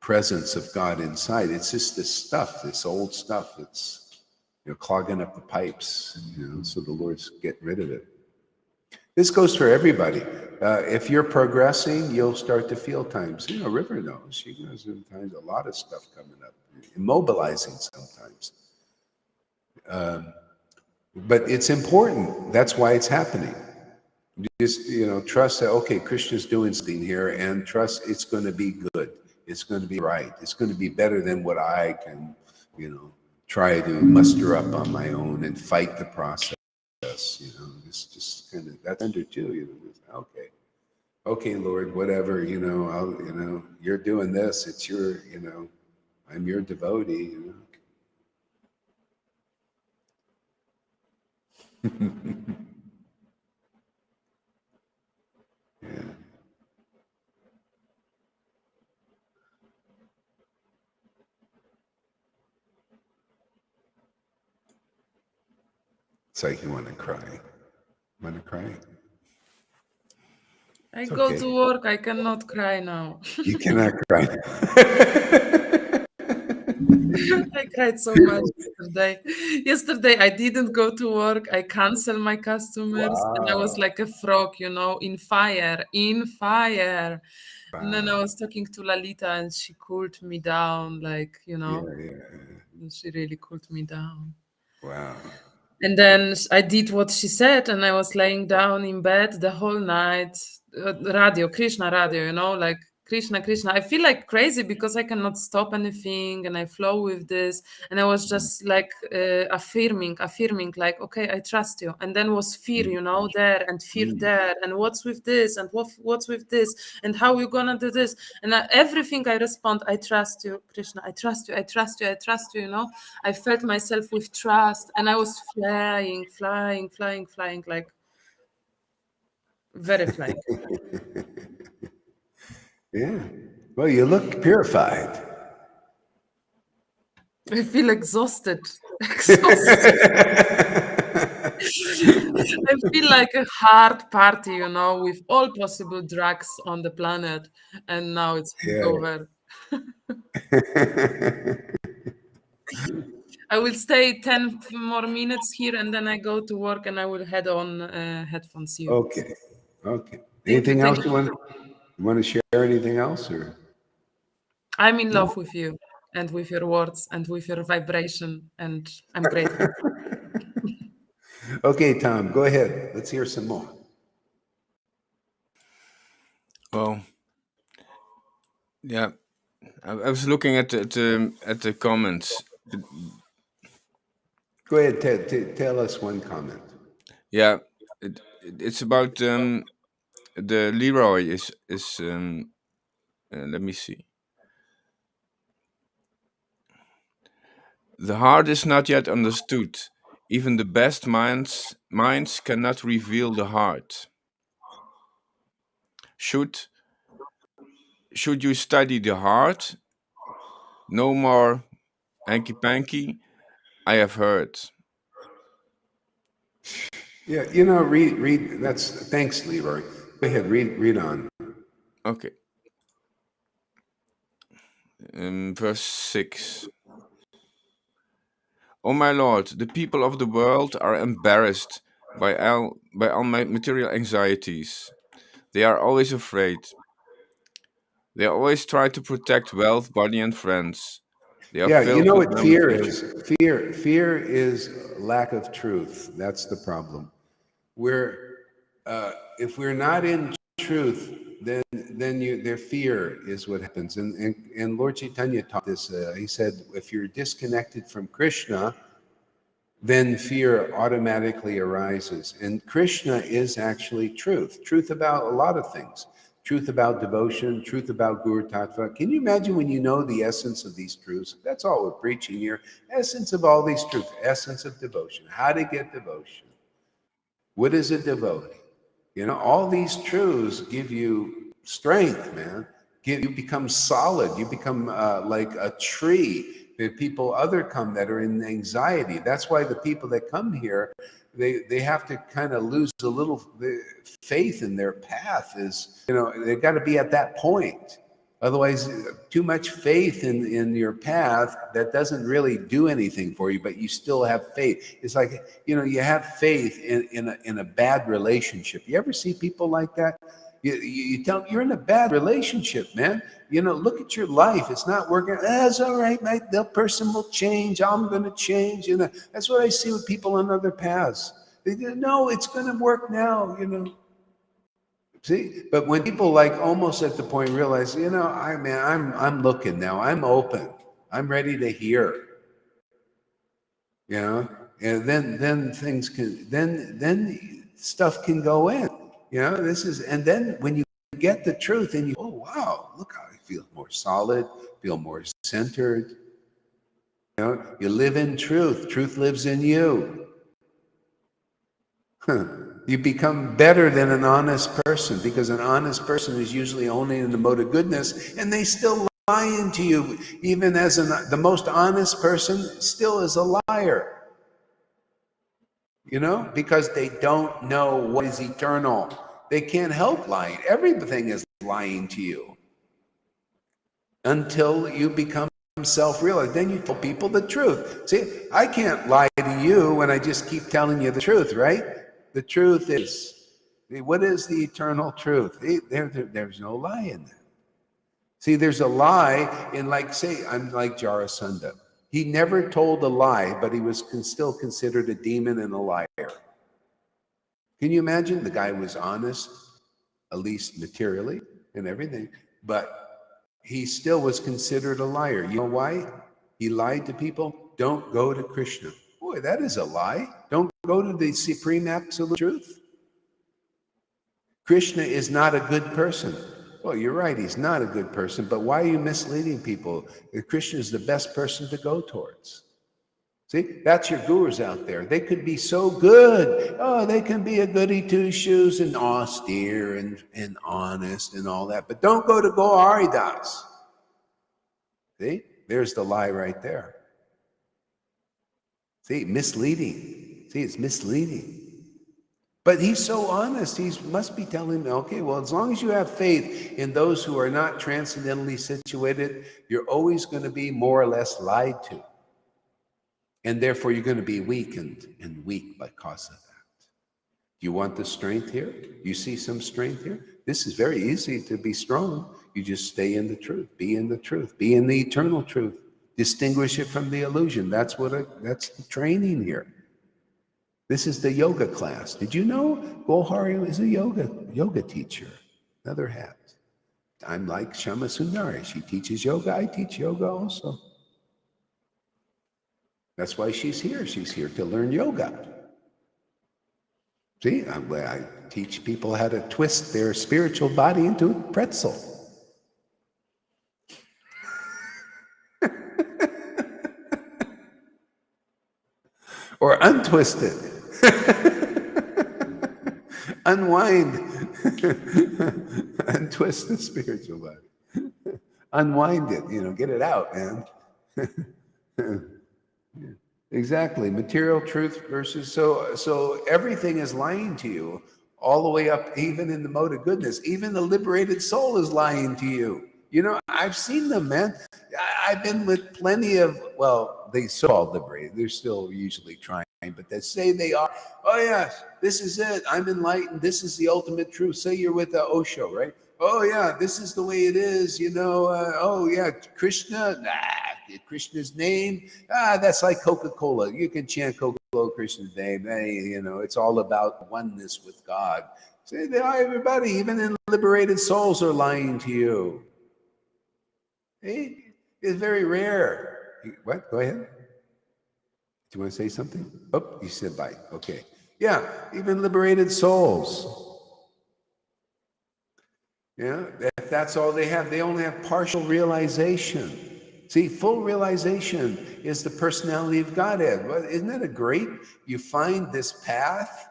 presence of God inside. It's just this old stuff that's clogging up the pipes, so the Lord's getting rid of it. This goes for everybody. If you're progressing, you'll start to feel times. River knows. She knows sometimes a lot of stuff coming up, immobilizing sometimes. But it's important. That's why it's happening. Just trust that, okay, Krishna's doing something here, and trust it's going to be good. It's going to be right. It's going to be better than what I can, try to muster up on my own and fight the process. It's just kind of, that's under too. Okay, Lord, whatever. I'll, you're doing this. It's your, I'm your devotee. Yeah. It's like you want to cry. Want to cry? I It's go okay. to work. I cannot cry now. You cannot cry. I cried so much yesterday. Yesterday, I didn't go to work. I canceled my customers, and I was Wow. like a frog, in fire, in fire. And then I Wow. was talking to Lalita, and she cooled me down, like, Yeah. she really cooled me down. Wow. And then I did what she said, and I was laying down in bed the whole night. Radio, Krishna radio, like Krishna, Krishna. I feel like crazy because I cannot stop anything, and I flow with this. And I was just like affirming, like, okay, I trust you. And then was fear, there, and fear there, and what's with this, and what's with this, and how you gonna do this? And everything I respond, I trust you, Krishna. I trust you. I trust you. I trust you. I felt myself with trust, and I was flying, like very flying. Yeah. Well, you look purified. I feel exhausted. Exhausted. I feel like a hard party, with all possible drugs on the planet, and now it's Yeah. over. I will stay 10 more minutes here, and then I go to work, and I will head on headphones here. Okay. Okay. Thank you. Anything Thank else you. you want to share? Anything else, or? I'm in love with you and with your words and with your vibration, and I'm grateful. Okay, Tom, go ahead. Let's hear some more. Well, yeah, I was looking at the comments. Go ahead, tell us one comment. Yeah, it's about the Leroy is let me see. The heart is not yet understood. Even the best minds cannot reveal the heart. Should you study the heart? No more hanky panky. I have heard. Yeah, read. Thanks, Leroy. Go ahead, read on. Okay. Verse 6. O my Lord, the people of the world are embarrassed by all my material anxieties. They are always afraid. They always try to protect wealth, body, and friends. They are Yeah, you filled know with what fear lamentation. is? Fear is lack of truth. That's the problem. We're if we're not in truth, then their fear is what happens. And Lord Chaitanya taught this. He said, if you're disconnected from Krishna, then fear automatically arises. And Krishna is actually truth. Truth about a lot of things. Truth about devotion, truth about Guru Tattva. Can you imagine when you know the essence of these truths? That's all we're preaching here. Essence of all these truths. Essence of devotion. How to get devotion. What is a devotee? All these truths give you strength, man. You become solid. You become like a tree. The people other come that are in anxiety. That's why the people that come here, they have to kind of lose a little faith in their path. They've got to be at that point. Otherwise, too much faith in your path that doesn't really do anything for you, but you still have faith. It's like, you have faith in a bad relationship. You ever see people like that? You tell them you're in a bad relationship, man. Look at your life. It's not working. That's all right, mate. The person will change. I'm going to change. That's what I see with people on other paths. They go, no, it's going to work now. See, but when people like almost at the point realize, I'm looking now. I'm open. I'm ready to hear. And then things can then stuff can go in. And then when you get the truth and oh wow, look how I feel more solid, feel more centered. You live in truth. Truth lives in you. You become better than an honest person, because an honest person is usually only in the mode of goodness, and they still lying to you. Even as the most honest person still is a liar. Because they don't know what is eternal. They can't help lying. Everything is lying to you until you become self-realized. Then you tell people the truth. See, I can't lie to you when I just keep telling you the truth, right? The truth is, what is the eternal truth? There's no lie in that. See, there's a lie in, like, say, I'm like Jarasandha. He never told a lie, but he was still considered a demon and a liar. Can you imagine? The guy was honest, at least materially and everything, but he still was considered a liar. You know why? He lied to people. Don't go to Krishna. Boy, that is a lie. Don't go to the supreme absolute truth. Krishna is not a good person. Well, you're right, he's not a good person, but why are you misleading people? Krishna is the best person to go towards. See, that's your gurus out there. They could be so good. Oh, they can be a goody two shoes and austere and honest and all that. But don't go to Gauri Das. See, there's the lie right there. See, misleading. See, it's misleading. But he's so honest. He must be telling me, okay, well, as long as you have faith in those who are not transcendentally situated, you're always going to be more or less lied to. And therefore, you're going to be weakened and weak because of that. You want the strength here? You see some strength here? This is very easy to be strong. You just stay in the truth. Be in the truth. Be in the eternal truth. Distinguish it from the illusion. That's the training here. This is the yoga class. Did you know Gohari is a yoga teacher? Another hat. I'm like Shama Sundari. She teaches yoga. I teach yoga also. That's why she's here. She's here to learn yoga. See, I teach people how to twist their spiritual body into a pretzel. Or untwist it. Unwind. Untwist the spiritual body. Unwind it, get it out, man. Exactly. Material truth versus so everything is lying to you all the way up, even in the mode of goodness. Even the liberated soul is lying to you. You know, I've seen them, man. I've been with plenty of, well, they so-called liberated. They're still usually trying, but they say they are. Oh yes, this is it. I'm enlightened. This is the ultimate truth. Say you're with the Osho, right? Oh yeah, this is the way it is. You know. Oh yeah, Krishna. Krishna's name. That's like Coca-Cola. You can chant Coca-Cola, Krishna's name. Hey, you know, it's all about oneness with God. Say, everybody, even in liberated souls, are lying to you. Hey, it's very rare. What? Go ahead. Do you want to say something? Oh, you said bye. Okay. Yeah, even liberated souls. Yeah, if that's all they have, they only have partial realization. See, full realization is the personality of Godhead. Well, isn't that a great? You find this path,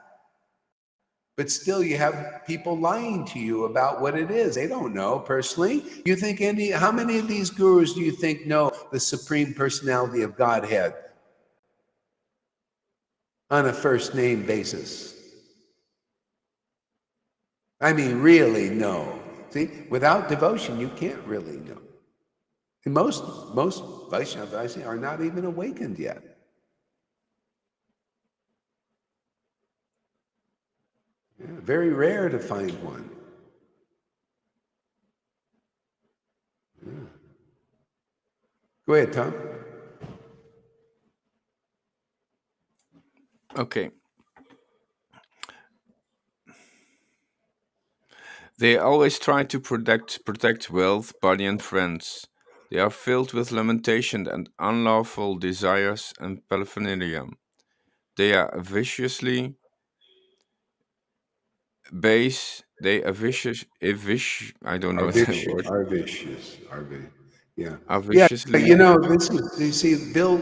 but still you have people lying to you about what it is. They don't know personally. You think how many of these gurus do you think know the supreme personality of Godhead on a first name basis? I mean, really know. See, without devotion, you can't really know. And most Vaishnavas are not even awakened yet. Yeah, very rare to find one. Yeah. Go ahead, Tom. Okay. They always try to protect wealth, body, and friends. They are filled with lamentation and unlawful desires and paraphernalia. They are viciously base. They are vicious. I don't know the word. Are vicious. Yeah. Are Yeah. You viciously. know, this is, you see, build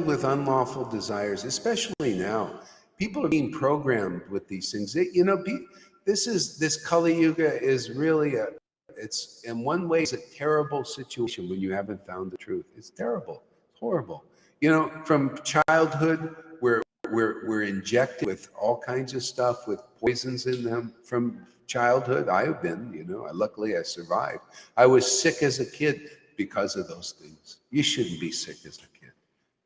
with unlawful desires, especially now. People are being programmed with these things. You know, this Kali Yuga is really it's in one way, it's a terrible situation when you haven't found the truth. It's terrible. It's horrible. You know, from childhood, we're injected with all kinds of stuff with poisons in them from childhood. I've been, you know, luckily I survived. I was sick as a kid because of those things. You shouldn't be sick as a kid,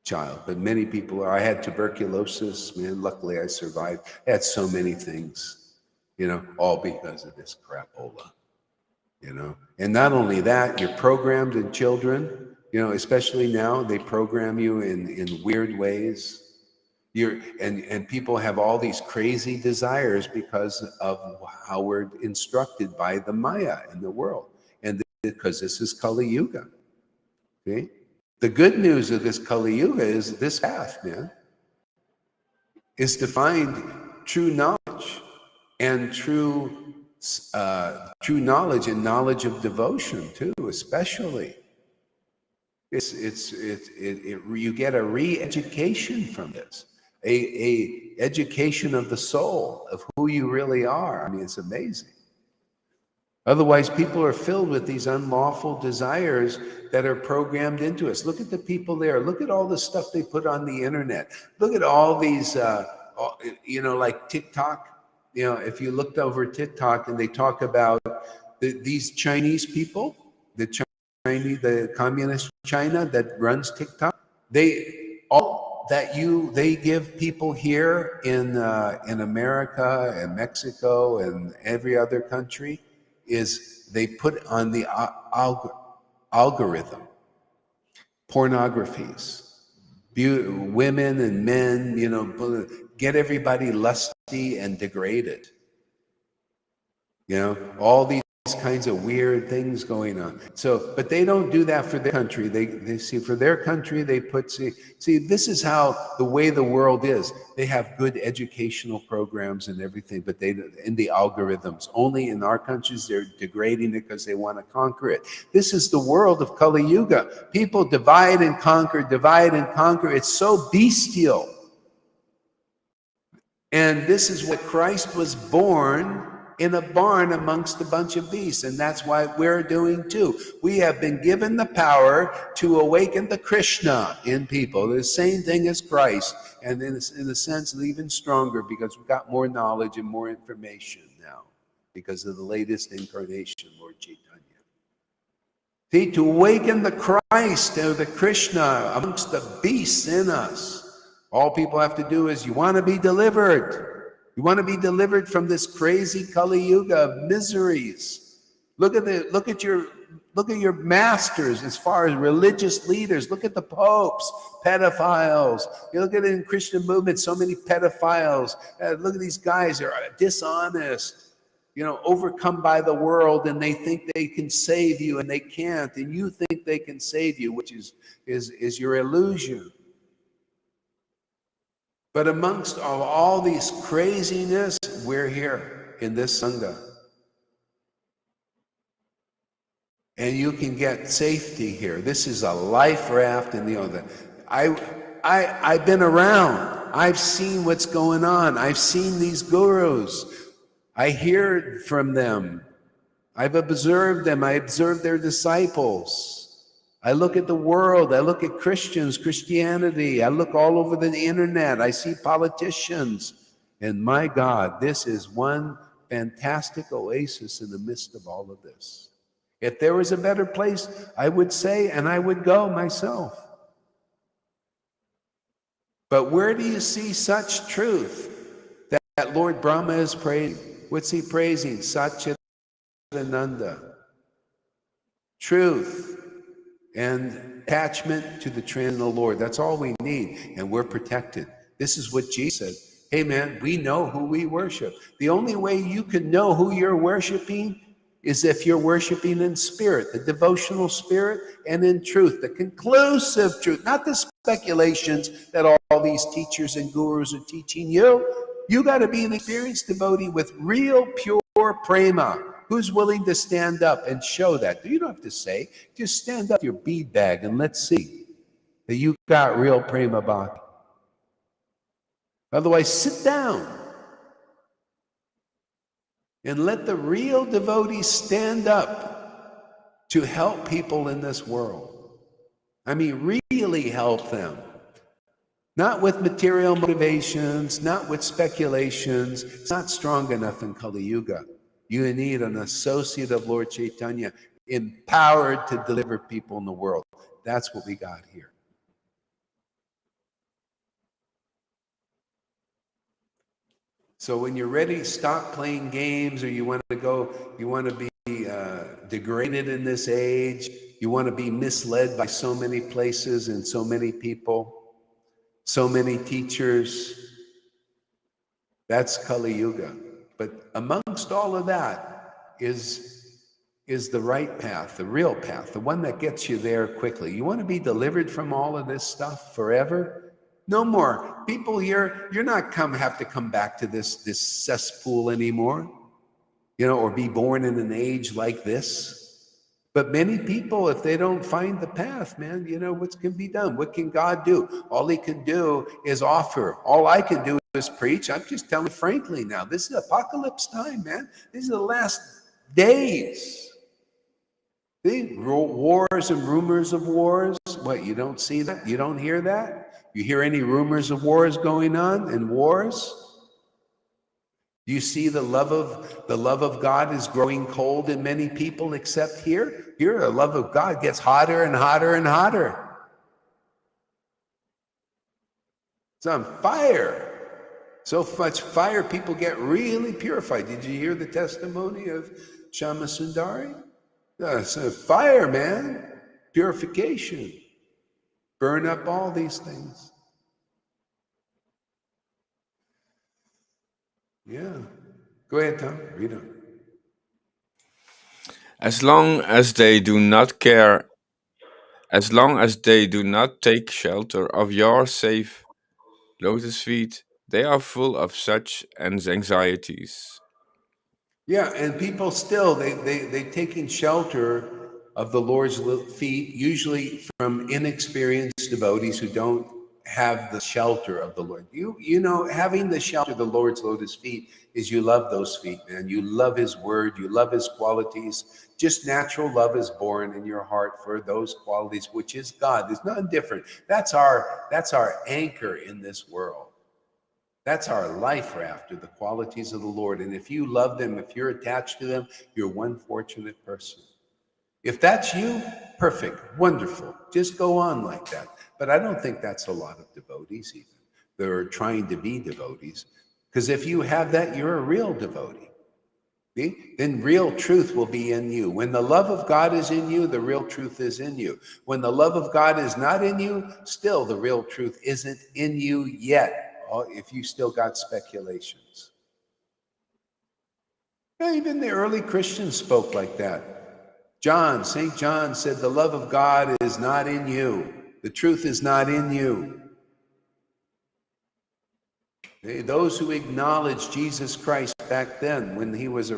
child, but many people are. I had tuberculosis, man. Luckily I survived. I had so many things, you know, all because of this crapola, you know. And not only that, you're programmed in children, you know, especially now, they program you in weird ways. And people have all these crazy desires because of how we're instructed by the Maya in the world, and because this is Kali Yuga. Okay, the good news of this Kali Yuga is this path, man, is to find true knowledge and true knowledge and knowledge of devotion too, especially. You get a re-education from this, a education of the soul, of who you really are. I mean, it's amazing. Otherwise, people are filled with these unlawful desires that are programmed into us. Look at the people there. Look at all the stuff they put on the internet. Look at all these, you know, like TikTok. You know, if you looked over TikTok and they talk about these Chinese people, the communist China that runs TikTok, they give people here in America and Mexico and every other country is they put on the algorithm pornographies, women and men, you know, get everybody lusty and degraded. You know, all these kinds of weird things going on. So, but they don't do that for their country. They see, for their country, they put, see, this is how the way the world is. They have good educational programs and everything, but they, in the algorithms, only in our countries, they're degrading it because they want to conquer it. This is the world of Kali Yuga. People divide and conquer, divide and conquer. It's so bestial. And this is what Christ was born in a barn amongst a bunch of beasts. And that's why we're doing too. We have been given the power to awaken the Krishna in people, the same thing as Christ, and in a sense even stronger, because we've got more knowledge and more information now because of the latest incarnation, Lord Caitanya. See, to awaken the Christ or the Krishna amongst the beasts in us. All people have to do is, you want to be delivered. You want to be delivered from this crazy Kali Yuga of miseries. Look at your masters as far as religious leaders. Look at the popes, pedophiles. You look at it in Christian movement, so many pedophiles. Look at these guys, they're dishonest, overcome by the world, and they think they can save you, and they can't, and you think they can save you, which is your illusion. But amongst all these craziness, we're here in this Sangha. And you can get safety here. This is a life raft in the other. I've been around. I've seen what's going on. I've seen these gurus. I hear from them. I've observed them. I observe their disciples. I look at the world. I look at Christians, Christianity. I look all over the internet. I see politicians. And my God, this is one fantastic oasis in the midst of all of this. If there was a better place, I would say, and I would go myself. But where do you see such truth that Lord Brahma is praising? What's he praising? Satchidananda. Truth and attachment to the transcendental Lord. That's all we need, and we're protected. This is what Jesus said. Hey man, we know who we worship. The only way you can know who you're worshiping is if you're worshiping in spirit, the devotional spirit, and in truth, the conclusive truth, not the speculations that all these teachers and gurus are teaching you. You got to be an experienced devotee with real pure prema. Who's willing to stand up and show that? You don't have to say. Just stand up your bead bag and let's see that you got real prema bhakti. Otherwise, sit down and let the real devotees stand up to help people in this world. I mean, really help them. Not with material motivations, not with speculations. It's not strong enough in Kali Yuga. You need an associate of Lord Caitanya, empowered to deliver people in the world. That's what we got here. So when you're ready, stop playing games, or you want to be degraded in this age, you want to be misled by so many places and so many people, so many teachers. That's Kali Yuga. But amongst all of that is the right path, the real path, the one that gets you there quickly. You want to be delivered from all of this stuff forever? No more. People here, you're not have to come back to this cesspool anymore, or be born in an age like this. But many people, if they don't find the path, man, what can be done? What can God do? All he can do is offer. All I can do is preach. I'm just telling you frankly now. This is apocalypse time, man. These are the last days. See? Wars and rumors of wars. What, you don't see that? You don't hear that? You hear any rumors of wars going on and wars? Do you see the love of God is growing cold in many people except here? Here, the love of God gets hotter and hotter and hotter. It's on fire. So much fire, people get really purified. Did you hear the testimony of Shama Sundari? It's a fire, man. Purification. Burn up all these things. Yeah. Go ahead, Tom. Read on. As long as they do not care, as long as they do not take shelter of your safe lotus feet, they are full of such anxieties. Yeah, and people still, they taking shelter of the Lord's feet, usually from inexperienced devotees who don't have the shelter of the Lord. You know, having the shelter of the Lord's lotus feet is you love those feet, man. You love his word, you love his qualities. Just natural love is born in your heart for those qualities, which is God. There's nothing different. That's our anchor in this world. That's our life raft, are the qualities of the Lord. And if you love them, if you're attached to them, you're one fortunate person. If that's you, perfect, wonderful. Just go on like that. But I don't think that's a lot of devotees even. They're trying to be devotees. Because if you have that, you're a real devotee. See? Then real truth will be in you. When the love of God is in you, the real truth is in you. When the love of God is not in you, still the real truth isn't in you yet, if you still got speculations. Even the early Christians spoke like that. St. John said, the love of God is not in you. The truth is not in you. Those who acknowledged Jesus Christ back then, when he was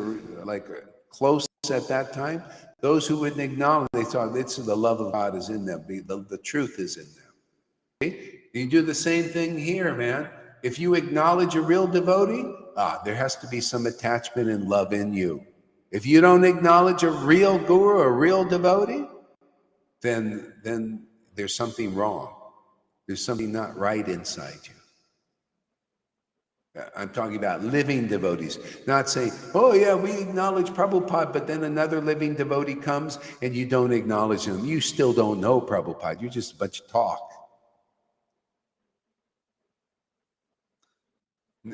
close at that time, those who wouldn't acknowledge, they thought, the love of God is in them. The truth is in them. Okay? You do the same thing here, man. If you acknowledge a real devotee, there has to be some attachment and love in you. If you don't acknowledge a real guru, a real devotee, then there's something wrong. There's something not right inside you. I'm talking about living devotees, not saying, oh yeah, we acknowledge Prabhupada, but then another living devotee comes and you don't acknowledge him. You still don't know Prabhupada. You're just a bunch of talk.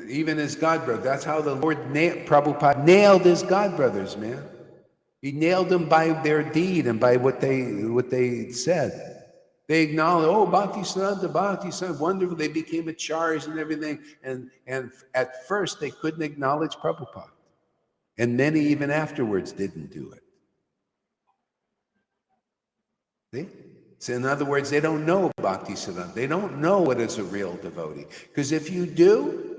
Even his God brother, that's how the Lord Prabhupada nailed his God brothers, man. He nailed them by their deed and by what they said. They acknowledged, oh, Bhakti-siddhanta, wonderful. They became acharyas and everything. And at first, they couldn't acknowledge Prabhupada. And many even afterwards didn't do it. See? So in other words, they don't know Bhakti-siddhanta. They don't know what is a real devotee. Because if you do,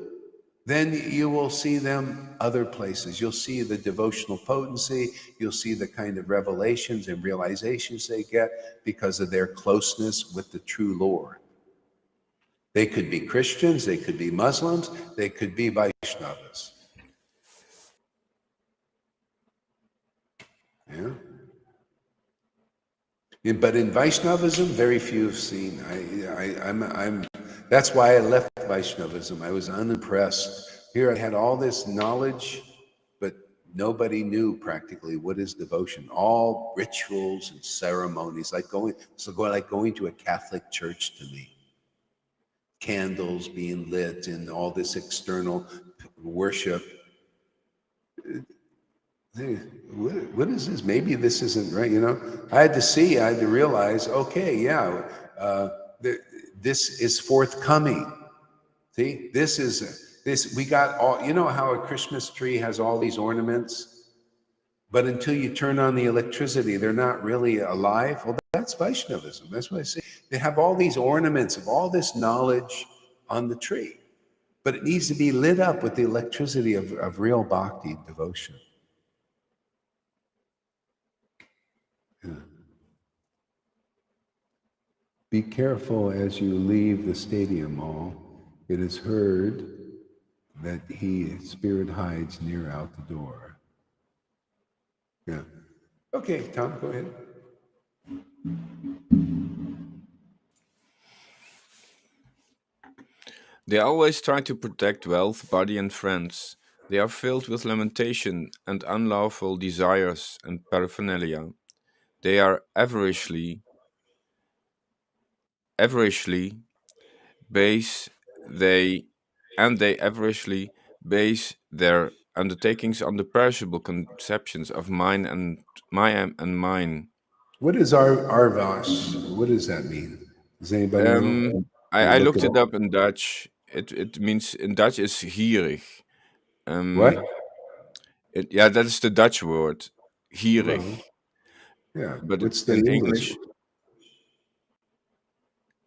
then you will see them other places. You'll see the devotional potency. You'll see the kind of revelations and realizations they get because of their closeness with the true Lord. They could be Christians, they could be Muslims, they could be Vaishnavas. Yeah. But in Vaishnavism, very few have seen. That's why I left Vaishnavism. I was unimpressed. Here I had all this knowledge, but nobody knew practically what is devotion. All rituals and ceremonies, like going to a Catholic church to me. Candles being lit and all this external worship. Hey, what is this? Maybe this isn't right. I had to realize, okay, yeah, this is forthcoming. See, we got all, how a Christmas tree has all these ornaments, but until you turn on the electricity, they're not really alive. Well, that's Vaishnavism. That's what I say. They have all these ornaments of all this knowledge on the tree, but it needs to be lit up with the electricity of real bhakti devotion. Yeah. Be careful as you leave the stadium mall. It is heard that spirit hides near out the door. Yeah. Okay, Tom, go ahead. They always try to protect wealth, body, and friends. They are filled with lamentation and unlawful desires and paraphernalia. They are avariciously base they avariciously base their undertakings on the perishable conceptions of mine and mine. What is Arvas? What does that mean? Does anybody know? I Look it looked it up. up in Dutch. It means in Dutch is gierig. What? Yeah, that is the Dutch word, gierig. Well, yeah. But What's the in English? English,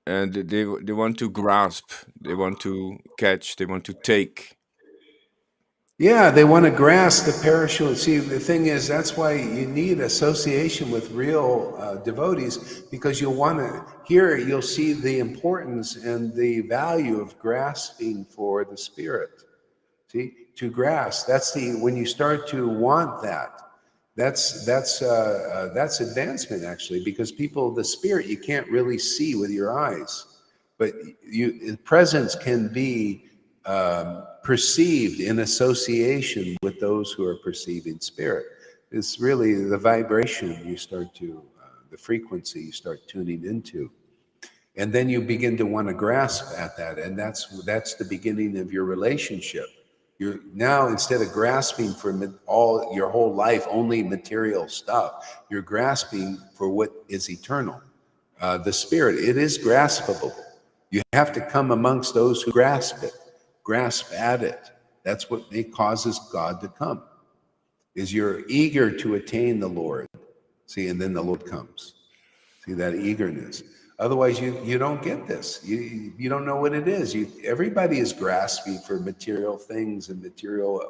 and they want to grasp, they want to catch, they want to take. Yeah, they want to grasp the parachute. See, the thing is, that's why you need association with real devotees, because you'll want to, here you'll see the importance and the value of grasping for the spirit. See, to grasp, that's the, when you start to want that, that's advancement actually, because people, the spirit you can't really see with your eyes, but presence can be perceived in association with those who are perceiving spirit. It's really the vibration you start to, the frequency you start tuning into. And then you begin to want to grasp at that. And that's the beginning of your relationship. You're now, instead of grasping for all your whole life, only material stuff, you're grasping for what is eternal. The spirit, it is graspable. You have to come amongst those who grasp it, grasp at it. That's what causes God to come, is you're eager to attain the Lord. See, and then the Lord comes. See, that eagerness. Otherwise, you don't get this. You don't know what it is. Everybody is grasping for material things and material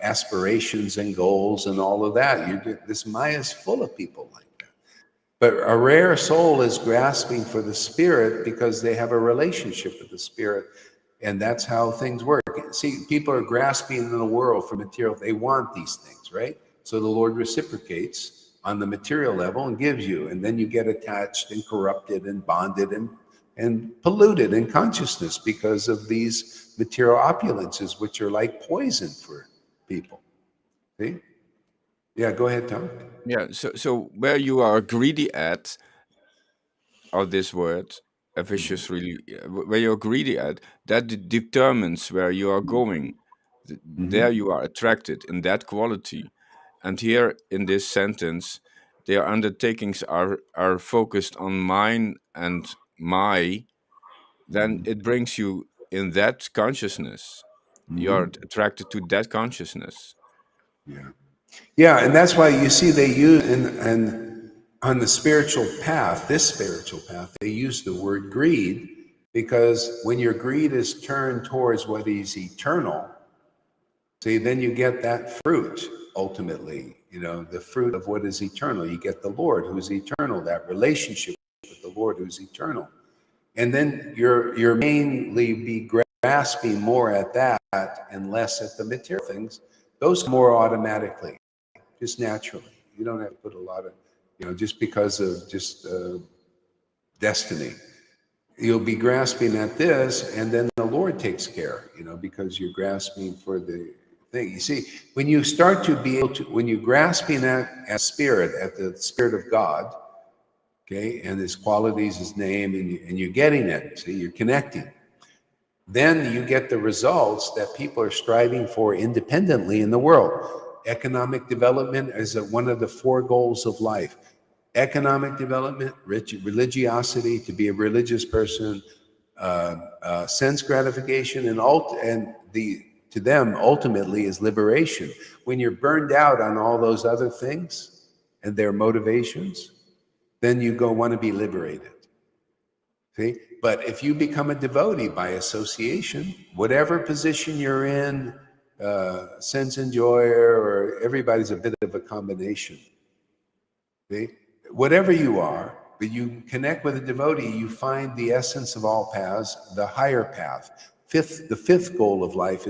aspirations and goals and all of that. This Maya is full of people like that. But a rare soul is grasping for the spirit because they have a relationship with the spirit, and that's how things work. See, people are grasping in the world for material. They want these things, right? So the Lord reciprocates on the material level and gives you, and then you get attached and corrupted and bonded and polluted in consciousness because of these material opulences, which are like poison for people. See? Yeah, go ahead, Tom. Yeah, so where you are greedy at, or this word, vicious really, where you're greedy at, that determines where you are going. There you are attracted in that quality. And here in this sentence, their undertakings are focused on mine and my, then it brings you in that consciousness. You're attracted to that consciousness. Yeah. Yeah, and that's why you see they use, and on the spiritual path, this spiritual path, they use the word greed, because when your greed is turned towards what is eternal, see, then you get that fruit ultimately, the fruit of what is eternal. You get the Lord who's eternal, that relationship with the Lord who's eternal. And then you're mainly be grasping more at that and less at the material things. Those come more automatically, just naturally. You don't have to put a lot of, just because of just destiny. You'll be grasping at this, and then the Lord takes care, because you're grasping for the thing. You see, when you start to be able to, when you're grasping at spirit, at the Spirit of God, okay, and His qualities, His name, and you're getting it, see, you're connecting. Then you get the results that people are striving for independently in the world. Economic development is one of the 4 goals of life. Economic development, religiosity, to be a religious person, sense gratification, and to them ultimately is liberation. When you're burned out on all those other things and their motivations, then you want to be liberated. See? But if you become a devotee by association, whatever position you're in, sense enjoyer, or everybody's a bit of a combination. See? Whatever you are, but you connect with a devotee, you find the essence of all paths, the higher path. The fifth goal of life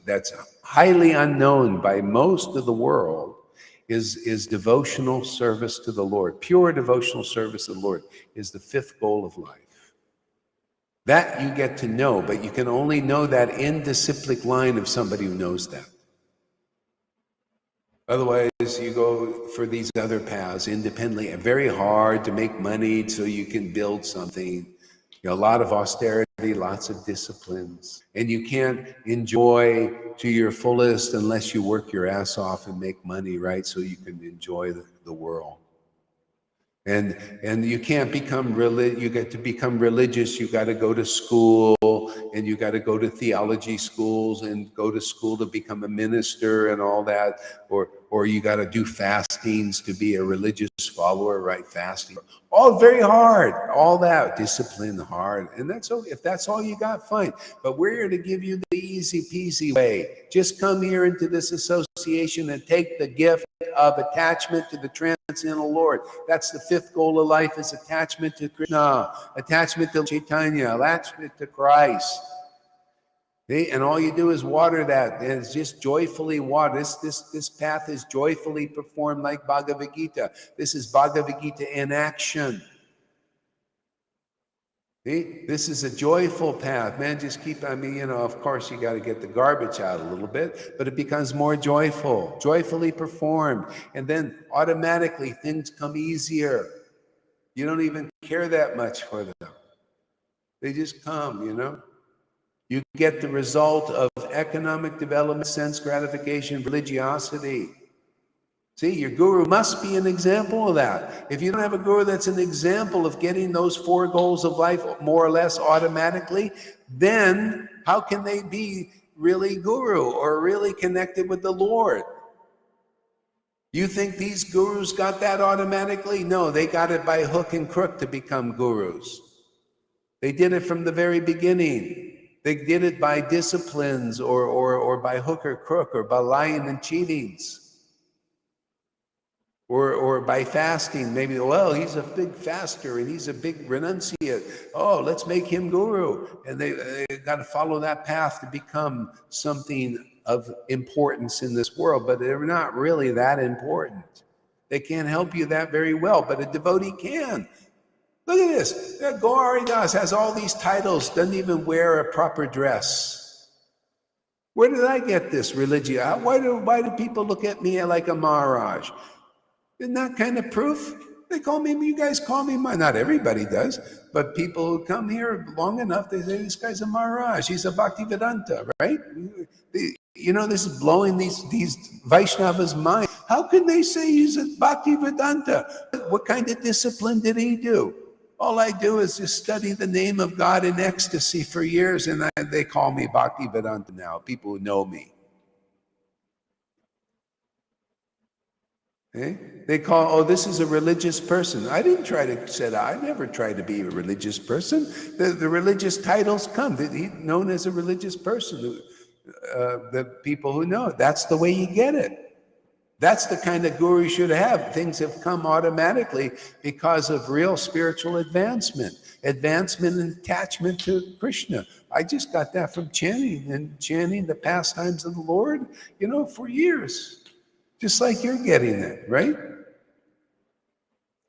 that's highly unknown by most of the world, is devotional service to the Lord. Pure devotional service to the Lord is the 5th goal of life. That you get to know, but you can only know that in disciplic line of somebody who knows that. Otherwise, you go for these other paths independently, and very hard to make money so you can build something. A lot of austerity, lots of disciplines, and you can't enjoy to your fullest unless you work your ass off and make money, right? So you can enjoy the world. And you can't become you get to become religious. You got to go to school, and you got to go to theology schools and go to school to become a minister and all that, or or you got to do fastings to be a religious follower, right? Fasting, all very hard, all that discipline, hard, and that's okay. If that's all you got, fine. But we're here to give you the easy peasy way. Just come here into this association and take the gift of attachment to the transcendental Lord. That's the fifth goal of life: is attachment to Krishna, attachment to Chaitanya, attachment to Christ. See? And all you do is water that, and it's just joyfully water. This path is joyfully performed like Bhagavad Gita. This is Bhagavad Gita in action. See? This is a joyful path, man. Just keep, of course you got to get the garbage out a little bit, but it becomes more joyful, joyfully performed. And then automatically things come easier. You don't even care that much for them. They just come, You get the result of economic development, sense gratification, religiosity. See, your guru must be an example of that. If you don't have a guru that's an example of getting those four goals of life more or less automatically, then how can they be really guru or really connected with the Lord? You think these gurus got that automatically? No, they got it by hook and crook to become gurus. They did it from the very beginning. They did it by disciplines or by hook or crook or by lying and cheatings. Or by fasting. Maybe, well, he's a big faster and he's a big renunciate. Oh, let's make him guru. And they got to follow that path to become something of importance in this world, but they're not really that important. They can't help you that very well, but a devotee can. Look at this. Gauri Das has all these titles, doesn't even wear a proper dress. Where did I get this religion? Why do people look at me like a Maharaj? Isn't that kind of proof? They call me, you guys call me, not everybody does, but people who come here long enough, they say, this guy's a Maharaj, he's a Bhaktivedanta, right? This is blowing these Vaishnavas' mind. How can they say he's a Bhaktivedanta? What kind of discipline did he do? All I do is just study the name of God in ecstasy for years, and they call me Bhaktivedanta now, people who know me. They call, this is a religious person. I didn't try to set out. I never tried to be a religious person. The religious titles come. He's known as a religious person. The people who know it. That's the way you get it. That's the kind of guru you should have. Things have come automatically because of real spiritual advancement and attachment to Krishna. I just got that from chanting the pastimes of the Lord, for years. Just like you're getting it, right?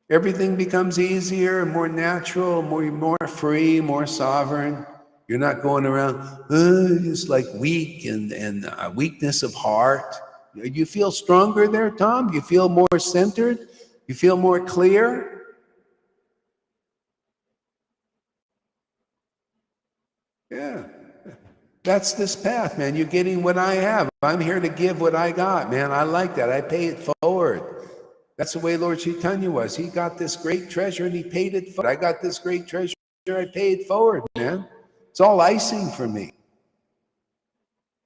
Everything becomes easier, more natural, more free, more sovereign. You're not going around just like weak and weakness of heart. You feel stronger there, Tom? You feel more centered? You feel more clear? Yeah. That's this path, man. You're getting what I have. I'm here to give what I got, man. I like that. I pay it forward. That's the way Lord Caitanya was. He got this great treasure and he paid it forward. I got this great treasure. I paid it forward, man. It's all icing for me.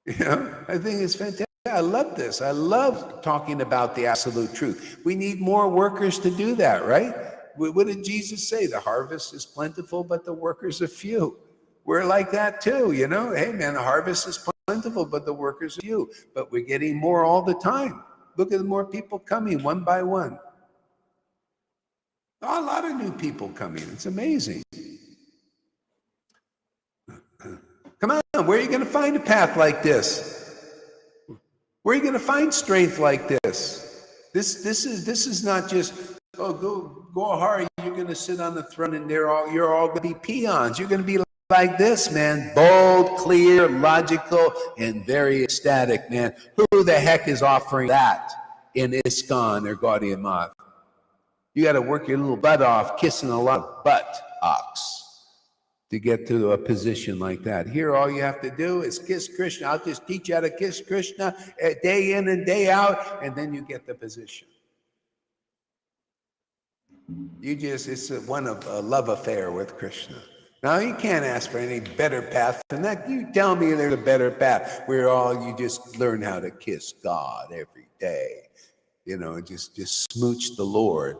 I think it's fantastic. I love this. I love talking about the absolute truth. We need more workers to do that, right? What did Jesus say? The harvest is plentiful, but the workers are few. We're like that too, Hey, man, the harvest is plentiful, but the workers are few. But we're getting more all the time. Look at the more people coming one by one. A lot of new people coming. It's amazing. Come on, where are you going to find a path like this? Where are you going to find strength like this? This is not just, go hard. You're going to sit on the throne and you're all going to be peons. You're going to be like this, man. Bold, clear, logical, and very ecstatic, man. Who the heck is offering that in ISKCON or Gaudiya Math? You got to work your little butt off, kissing a lot of buttocks to get to a position like that. Here, all you have to do is kiss Krishna. I'll just teach you how to kiss Krishna day in and day out, and then you get the position. It's one of a love affair with Krishna. Now, you can't ask for any better path than that. You tell me there's a better path where you just learn how to kiss God every day. just smooch the Lord,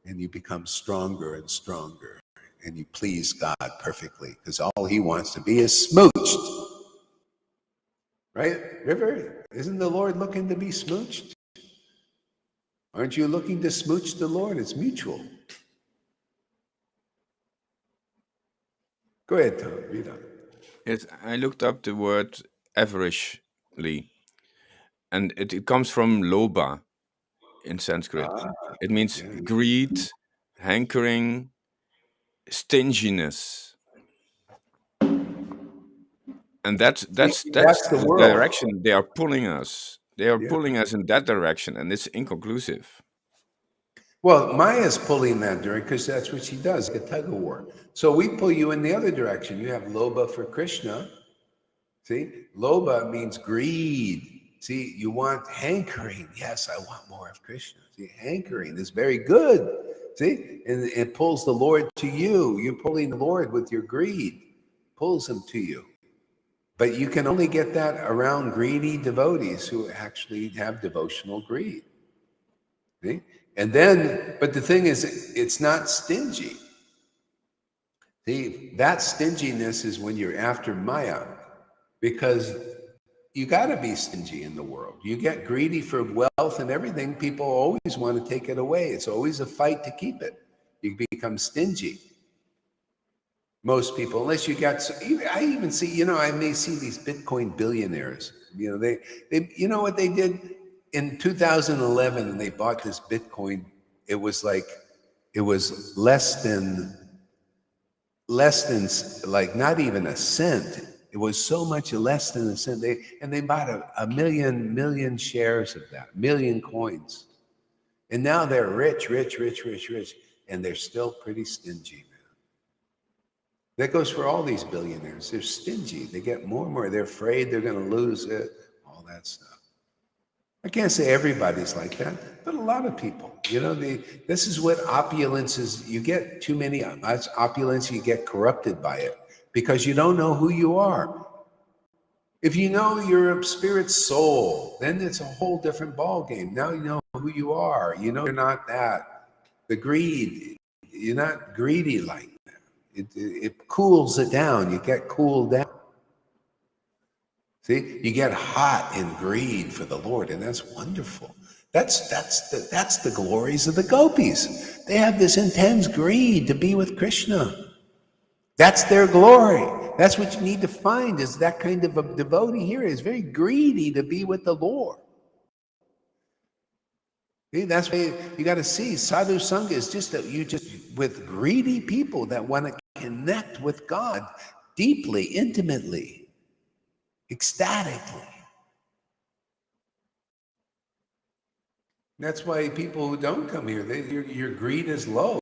and you become stronger and stronger, and you please God perfectly, because all he wants to be is smooched. Right, River? Isn't the Lord looking to be smooched? Aren't you looking to smooch the Lord? It's mutual. Go ahead, Tom. Read on. Yes, I looked up the word avariciously, and it comes from loba in Sanskrit. It means greed, hankering, stinginess, and that's That's the the world. direction they are pulling us. They are Yeah. pulling us in that direction, and it's inconclusive. Well, Maya's pulling that during, because that's what she does, like a tug of war. So we pull you in the other direction. You have Loba for Krishna. See, Loba means greed. See, you want hankering. Yes, I want more of Krishna. See, hankering is very good. See, and it pulls the Lord to you. You're pulling the Lord with your greed, pulls him to you. But you can only get that around greedy devotees who actually have devotional greed. See? And then, but the thing is, it's not stingy. See, that stinginess is when you're after Maya, because you got to be stingy in the world. You get greedy for wealth and everything, people always want to take it away. It's always a fight to keep it. You become stingy. Most people, unless you got, I even see, I may see these Bitcoin billionaires, they you know what they did in 2011, and they bought this Bitcoin. It was less than like not even a cent. It was so much less than a cent. They bought a million shares of that, million coins. And now they're rich, and they're still pretty stingy. That goes for all these billionaires. They're stingy. They get more and more. They're afraid they're going to lose it, all that stuff. I can't say everybody's like that, but a lot of people. This is what opulence is. You get too many opulence, you get corrupted by it because you don't know who you are. If you know you're a spirit soul, then it's a whole different ball game. Now you know who you are. You know you're not that. The greed, you're not greedy like that. It cools it down. You get cooled down. See, you get hot in greed for the Lord, and that's wonderful. That's the glories of the gopis. They have this intense greed to be with Krishna. That's their glory. That's what you need to find, is that kind of a devotee here is very greedy to be with the Lord. See, that's why you got to see Sadhu Sangha is just that you just with greedy people that want to connect with God deeply, intimately, ecstatically. That's why people who don't come here, your greed is low.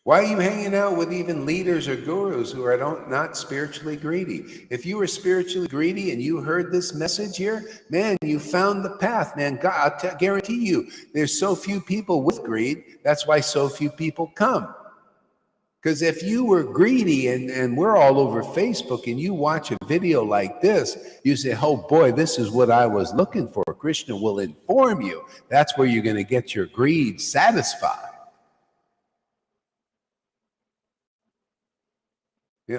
Why are you hanging out with even leaders or gurus who are not spiritually greedy? If you were spiritually greedy and you heard this message here, man, you found the path, man. God, I guarantee you, there's so few people with greed. That's why so few people come. Because if you were greedy and we're all over Facebook and you watch a video like this, you say, oh boy, this is what I was looking for. Krishna will inform you. That's where you're going to get your greed satisfied.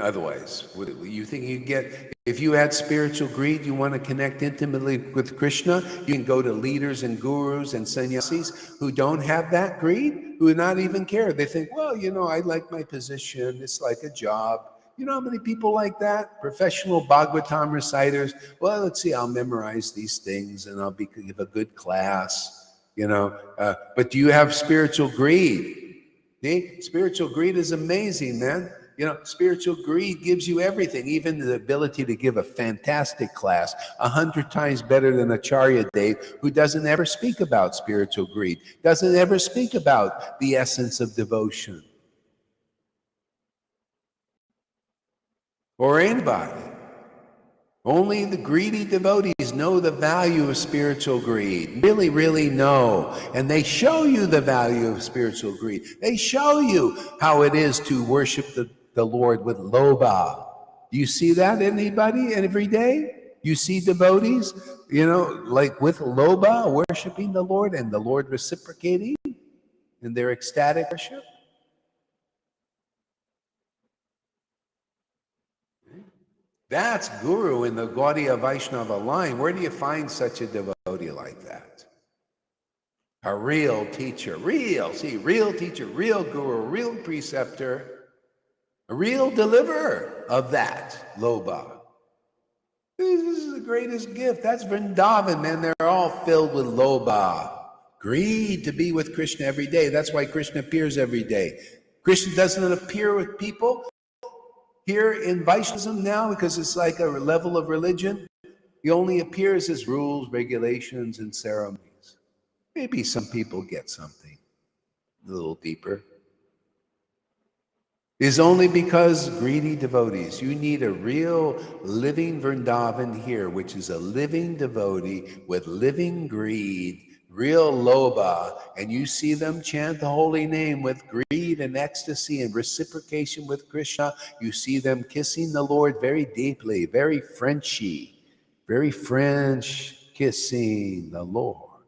Otherwise, you think you get, if you had spiritual greed, you want to connect intimately with Krishna, you can go to leaders and gurus and sannyasis who don't have that greed, who not even care. They think, well, I like my position. It's like a job. You know how many people like that? Professional Bhagavatam reciters. Well, let's see, I'll memorize these things and I'll give a good class, but do you have spiritual greed? See? Spiritual greed is amazing, man. Spiritual greed gives you everything, even the ability to give a fantastic class, 100 times better than Acharya Dev, who doesn't ever speak about spiritual greed, doesn't ever speak about the essence of devotion. Or anybody. Only the greedy devotees know the value of spiritual greed, really, really know. And they show you the value of spiritual greed. They show you how it is to worship the Lord with loba. Do you see that, anybody, every day? You see devotees, like with Loba worshiping the Lord and the Lord reciprocating in their ecstatic worship. That's Guru in the Gaudiya Vaishnava line. Where do you find such a devotee like that? A real teacher, real teacher, real guru, real preceptor, a real deliverer of that, Loba. This is the greatest gift. That's Vrindavan, man. They're all filled with Loba. Greed to be with Krishna every day. That's why Krishna appears every day. Krishna doesn't appear with people here in Vaishnavism now because it's like a level of religion. He only appears as rules, regulations, and ceremonies. Maybe some people get something a little deeper. Is only because greedy devotees. You need a real living Vrindavan here, which is a living devotee with living greed, real loba, and you see them chant the holy name with greed and ecstasy and reciprocation with Krishna. You see them kissing the Lord very deeply, very Frenchy, very French, kissing the Lord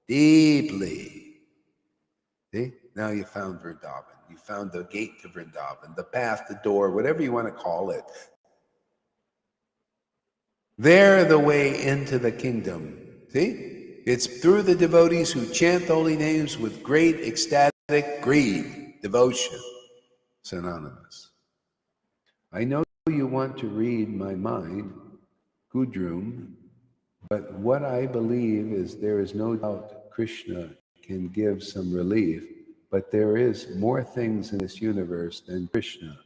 deeply. See? Now you found Vrindavan. You found the gate to Vrindavan, the path, the door, whatever you want to call it. They're the way into the kingdom. See? It's through the devotees who chant the holy names with great ecstatic greed, devotion. Synonymous. I know you want to read my mind, Gudrun, but what I believe is there is no doubt Krishna can give some relief, but there is more things in this universe than Krishna.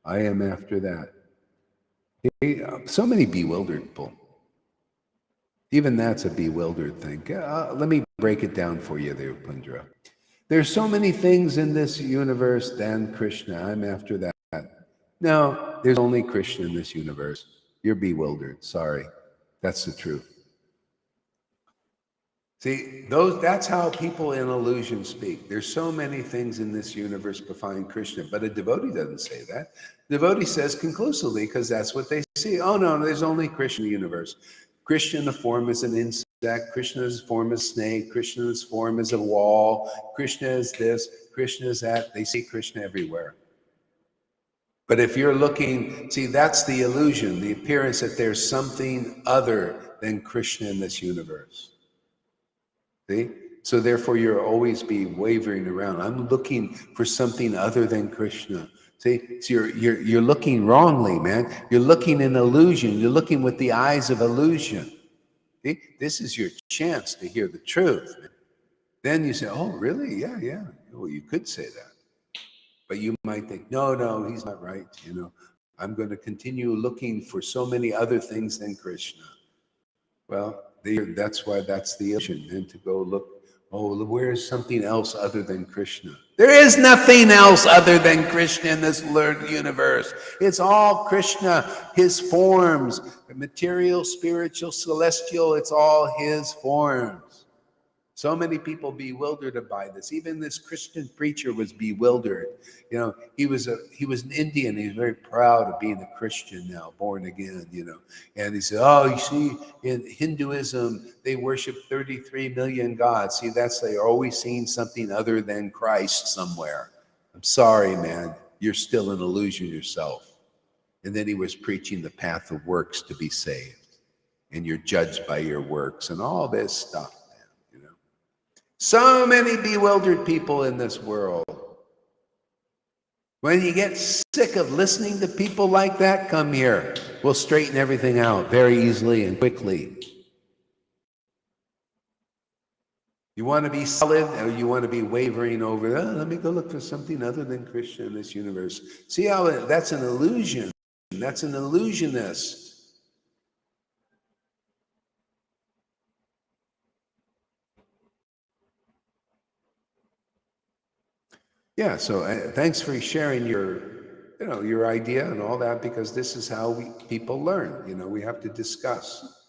I am after that. So many bewildered people. Even that's a bewildered thing. Let me break it down for you there, Pundra. There's so many things in this universe than Krishna. I'm after that. No, there's only Krishna in this universe. You're bewildered. Sorry. That's the truth. See, that's how people in illusion speak. There's so many things in this universe behind Krishna, but a devotee doesn't say that. The devotee says conclusively, because that's what they see. Oh, no, there's only Krishna in the universe. Krishna in the form is an insect. Krishna's form is a snake. Krishna's form is a wall. Krishna is this. Krishna is that. They see Krishna everywhere. But if you're looking, see, that's the illusion, the appearance that there's something other than Krishna in this universe. See? So therefore, you'll always be wavering around. I'm looking for something other than Krishna. See? So you're looking wrongly, man. You're looking in illusion. You're looking with the eyes of illusion. See? This is your chance to hear the truth. Then you say, oh, really? Yeah. Well, you could say that. But you might think, no, he's not right. I'm going to continue looking for so many other things than Krishna. Well, that's why that's the illusion. And to go look, where is something else other than Krishna? There is nothing else other than Krishna in this universe. It's all Krishna, his forms, material, spiritual, celestial, it's all his forms. So many people bewildered by this. Even this Christian preacher was bewildered. He was an Indian. He's very proud of being a Christian now, born again, And he said, oh, you see, in Hinduism, they worship 33 million gods. See, they're always seeing something other than Christ somewhere. I'm sorry, man. You're still an illusion yourself. And then he was preaching the path of works to be saved. And you're judged by your works and all this stuff. So many bewildered people in this world. When you get sick of listening to people like that, come here. We'll straighten everything out very easily and quickly. You want to be solid, or you want to be wavering over, let me go look for something other than Krishna in this universe. See how that's an illusion. That's an illusionist. Yeah, so thanks for sharing your idea and all that, because this is how people learn. We have to discuss.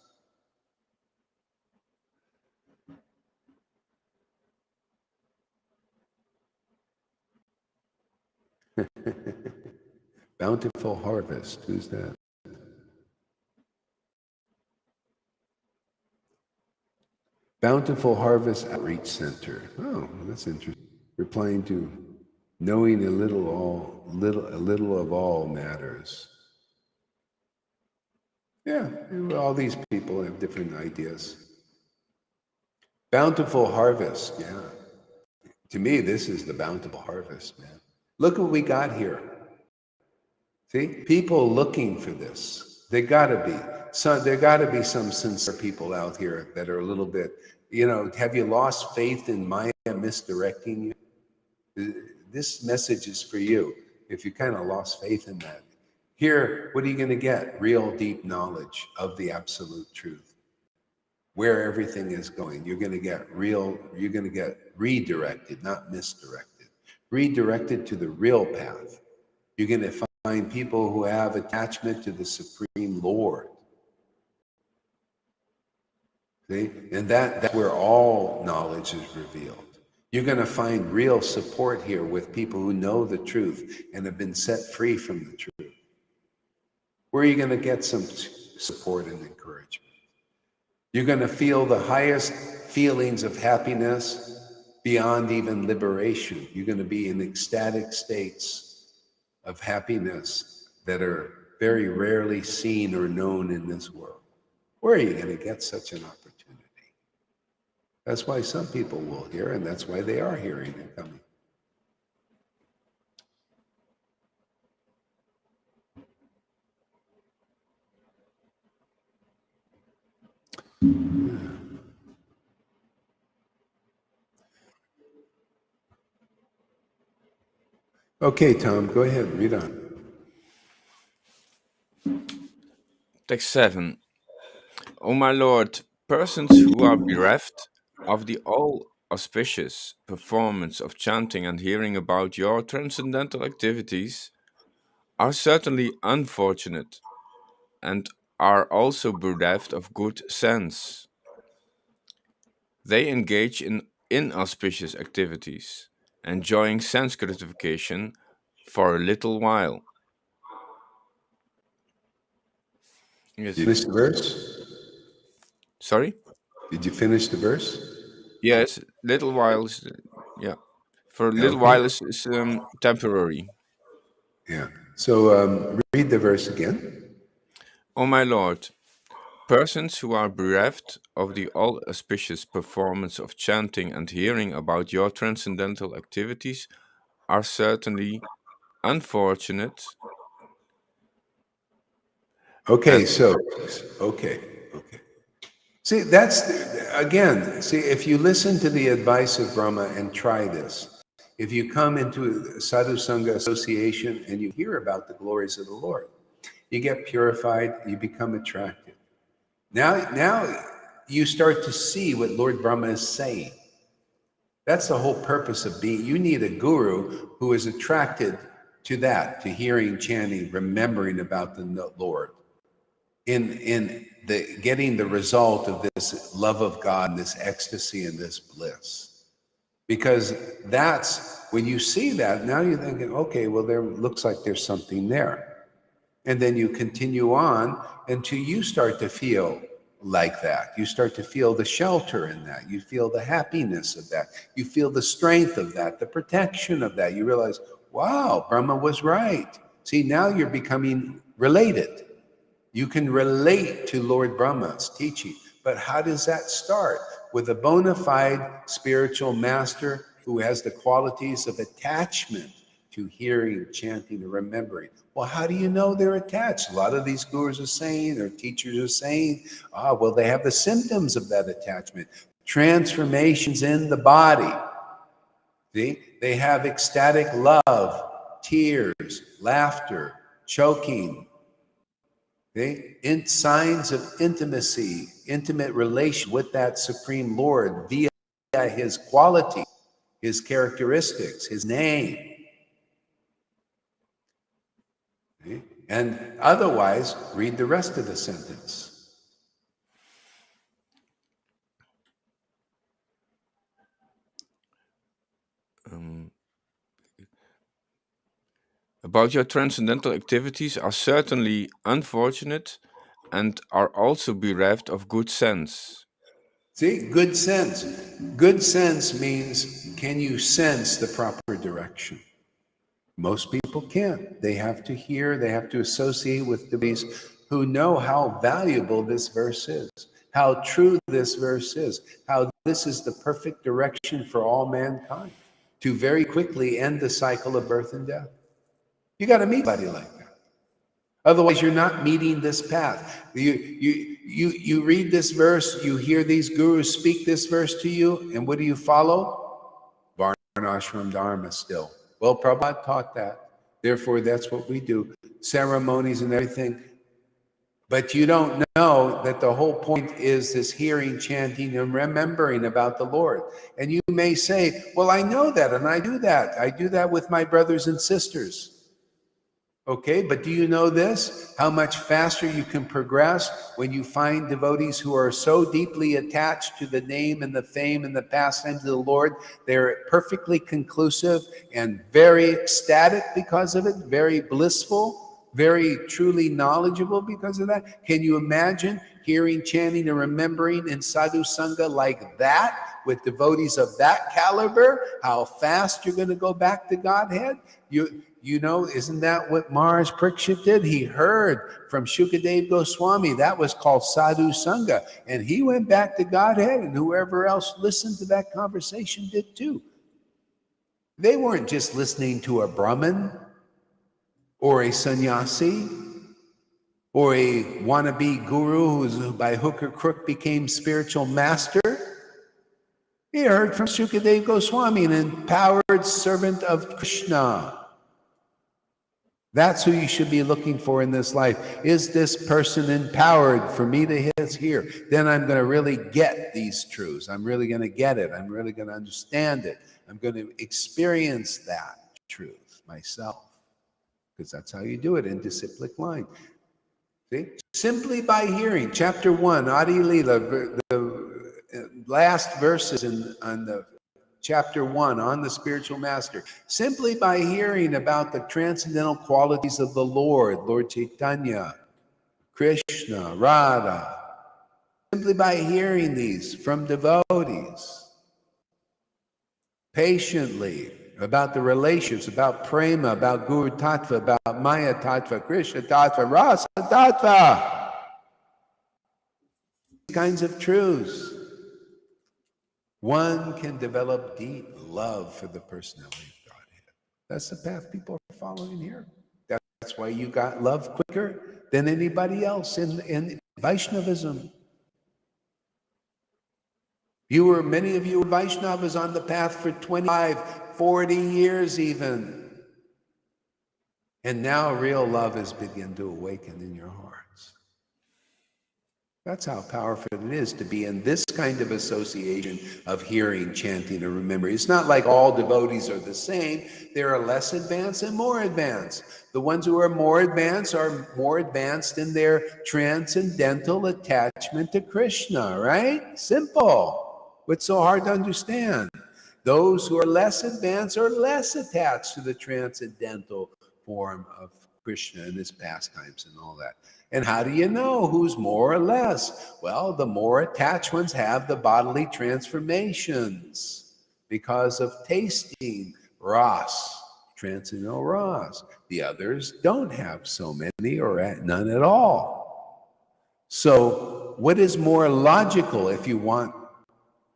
Bountiful harvest. Who's that? Bountiful Harvest Outreach Center. Oh, that's interesting. Replying to knowing a little of all matters. Yeah, all these people have different ideas. Bountiful Harvest, yeah. To me, this is the bountiful harvest, man. Look what we got here. See, people looking for this. There gotta be. So there gotta be some sincere people out here that are a little bit, have you lost faith in Maya misdirecting you? This message is for you. If you kind of lost faith in that. Here, what are you gonna get? Real deep knowledge of the absolute truth. Where everything is going. You're gonna get redirected, not misdirected. Redirected to the real path. You're going to find people who have attachment to the Supreme Lord. See? And that's where all knowledge is revealed. You're going to find real support here with people who know the truth and have been set free from the truth. Where are you going to get some support and encouragement? You're going to feel the highest feelings of happiness beyond even liberation. You're going to be in ecstatic states of happiness that are very rarely seen or known in this world. Where are you going to get such an opportunity? That's why some people will hear, and that's why they are hearing and coming. Okay, Tom, go ahead, read on. Text 7. O my Lord, persons who are bereft of the all-auspicious performance of chanting and hearing about your transcendental activities are certainly unfortunate and are also bereft of good sense. They engage in inauspicious activities, enjoying sense gratification for a little while. Yes. Did you finish the verse? Sorry? Did you finish the verse? Yes, little while is, yeah. For a little Okay. while is temporary. Yeah. So read the verse again. O my Lord, persons who are bereft of the all-auspicious performance of chanting and hearing about your transcendental activities are certainly unfortunate. Okay, And so, okay. See, again, if you listen to the advice of Brahma and try this, if you come into a Sadhu Sangha association and you hear about the glories of the Lord, you get purified, you become attracted. Now you start to see what Lord Brahma is saying. That's the whole purpose of being. You need a guru who is attracted to that, to hearing, chanting, remembering about the Lord. In the getting the result of this love of God and this ecstasy and this bliss. Because that's when you see that, now you're thinking, okay, well, there looks like there's something there. And then you continue on until you start to feel like that. You start to feel the shelter in that. You feel the happiness of that. You feel the strength of that, the protection of that. You realize, wow, Brahma was right. See, now you're becoming related. You can relate to Lord Brahma's teaching. But how does that start? With a bona fide spiritual master who has the qualities of attachment to hearing, chanting, and remembering. Well, how do you know they're attached? A lot of these gurus are saying, or teachers are saying, well, they have the symptoms of that attachment. Transformations in the body. See? They have ecstatic love, tears, laughter, choking. In signs of intimacy, intimate relation with that Supreme Lord via his quality, his characteristics, his name. Okay? And otherwise, read the rest of the sentence. about your transcendental activities are certainly unfortunate and are also bereft of good sense. See, good sense. Good sense means, can you sense the proper direction? Most people can't. They have to hear, they have to associate with devotees who know how valuable this verse is, how true this verse is, how this is the perfect direction for all mankind to very quickly end the cycle of birth and death. You got to meet somebody like that. Otherwise, you're not meeting this path. You read this verse, you hear these gurus speak this verse to you, and what do you follow? Varnashram Dharma still. Well, Prabhupada taught that. Therefore, that's what we do. Ceremonies and everything. But you don't know that the whole point is this hearing, chanting, and remembering about the Lord. And you may say, well, I know that, and I do that. I do that with my brothers and sisters. Okay, but do you know this? How much faster you can progress when you find devotees who are so deeply attached to the name and the fame and the pastimes of the Lord. They're perfectly conclusive and very ecstatic because of it, very blissful, very truly knowledgeable because of that. Can you imagine hearing, chanting, and remembering in Sadhu Sangha like that with devotees of that caliber? How fast you're going to go back to Godhead? You know, isn't that what Maharaj Parikshit did? He heard from Shukadev Goswami. That was called Sadhu Sangha. And he went back to Godhead, and whoever else listened to that conversation did too. They weren't just listening to a Brahmin or a sannyasi or a wannabe guru who by hook or crook became spiritual master. He heard from Shukadev Goswami, an empowered servant of Krishna. That's who you should be looking for in this life. Is this person empowered for me to hit here? Then I'm going to really get these truths. I'm really going to get it. I'm really going to understand it. I'm going to experience that truth myself. Because that's how you do it in disciplic line. See? Simply by hearing. Chapter 1, Adi Leela, the last verses on the Chapter 1 on the spiritual master. Simply by hearing about the transcendental qualities of the Lord, Lord Caitanya, Krishna, Radha, simply by hearing these from devotees, patiently, about the relations, about prema, about Guru Tattva, about Maya Tattva, Krishna Tattva, Rasa Tattva, these kinds of truths. One can develop deep love for the personality of Godhead. That's the path people are following here. That's why you got love quicker than anybody else in Vaishnavism. Many of you were Vaishnavas on the path for 25, 40 years even. And now real love has begun to awaken in your hearts. That's how powerful it is to be in this kind of association of hearing, chanting, and remembering. It's not like all devotees are the same. There are less advanced and more advanced. The ones who are more advanced in their transcendental attachment to Krishna, right? Simple. What's so hard to understand? Those who are less advanced are less attached to the transcendental form of Krishna and his pastimes and all that. And how do you know who's more or less? Well, the more attached ones have the bodily transformations because of tasting ras, transcendental ras. The others don't have so many or none at all. So what is more logical if you want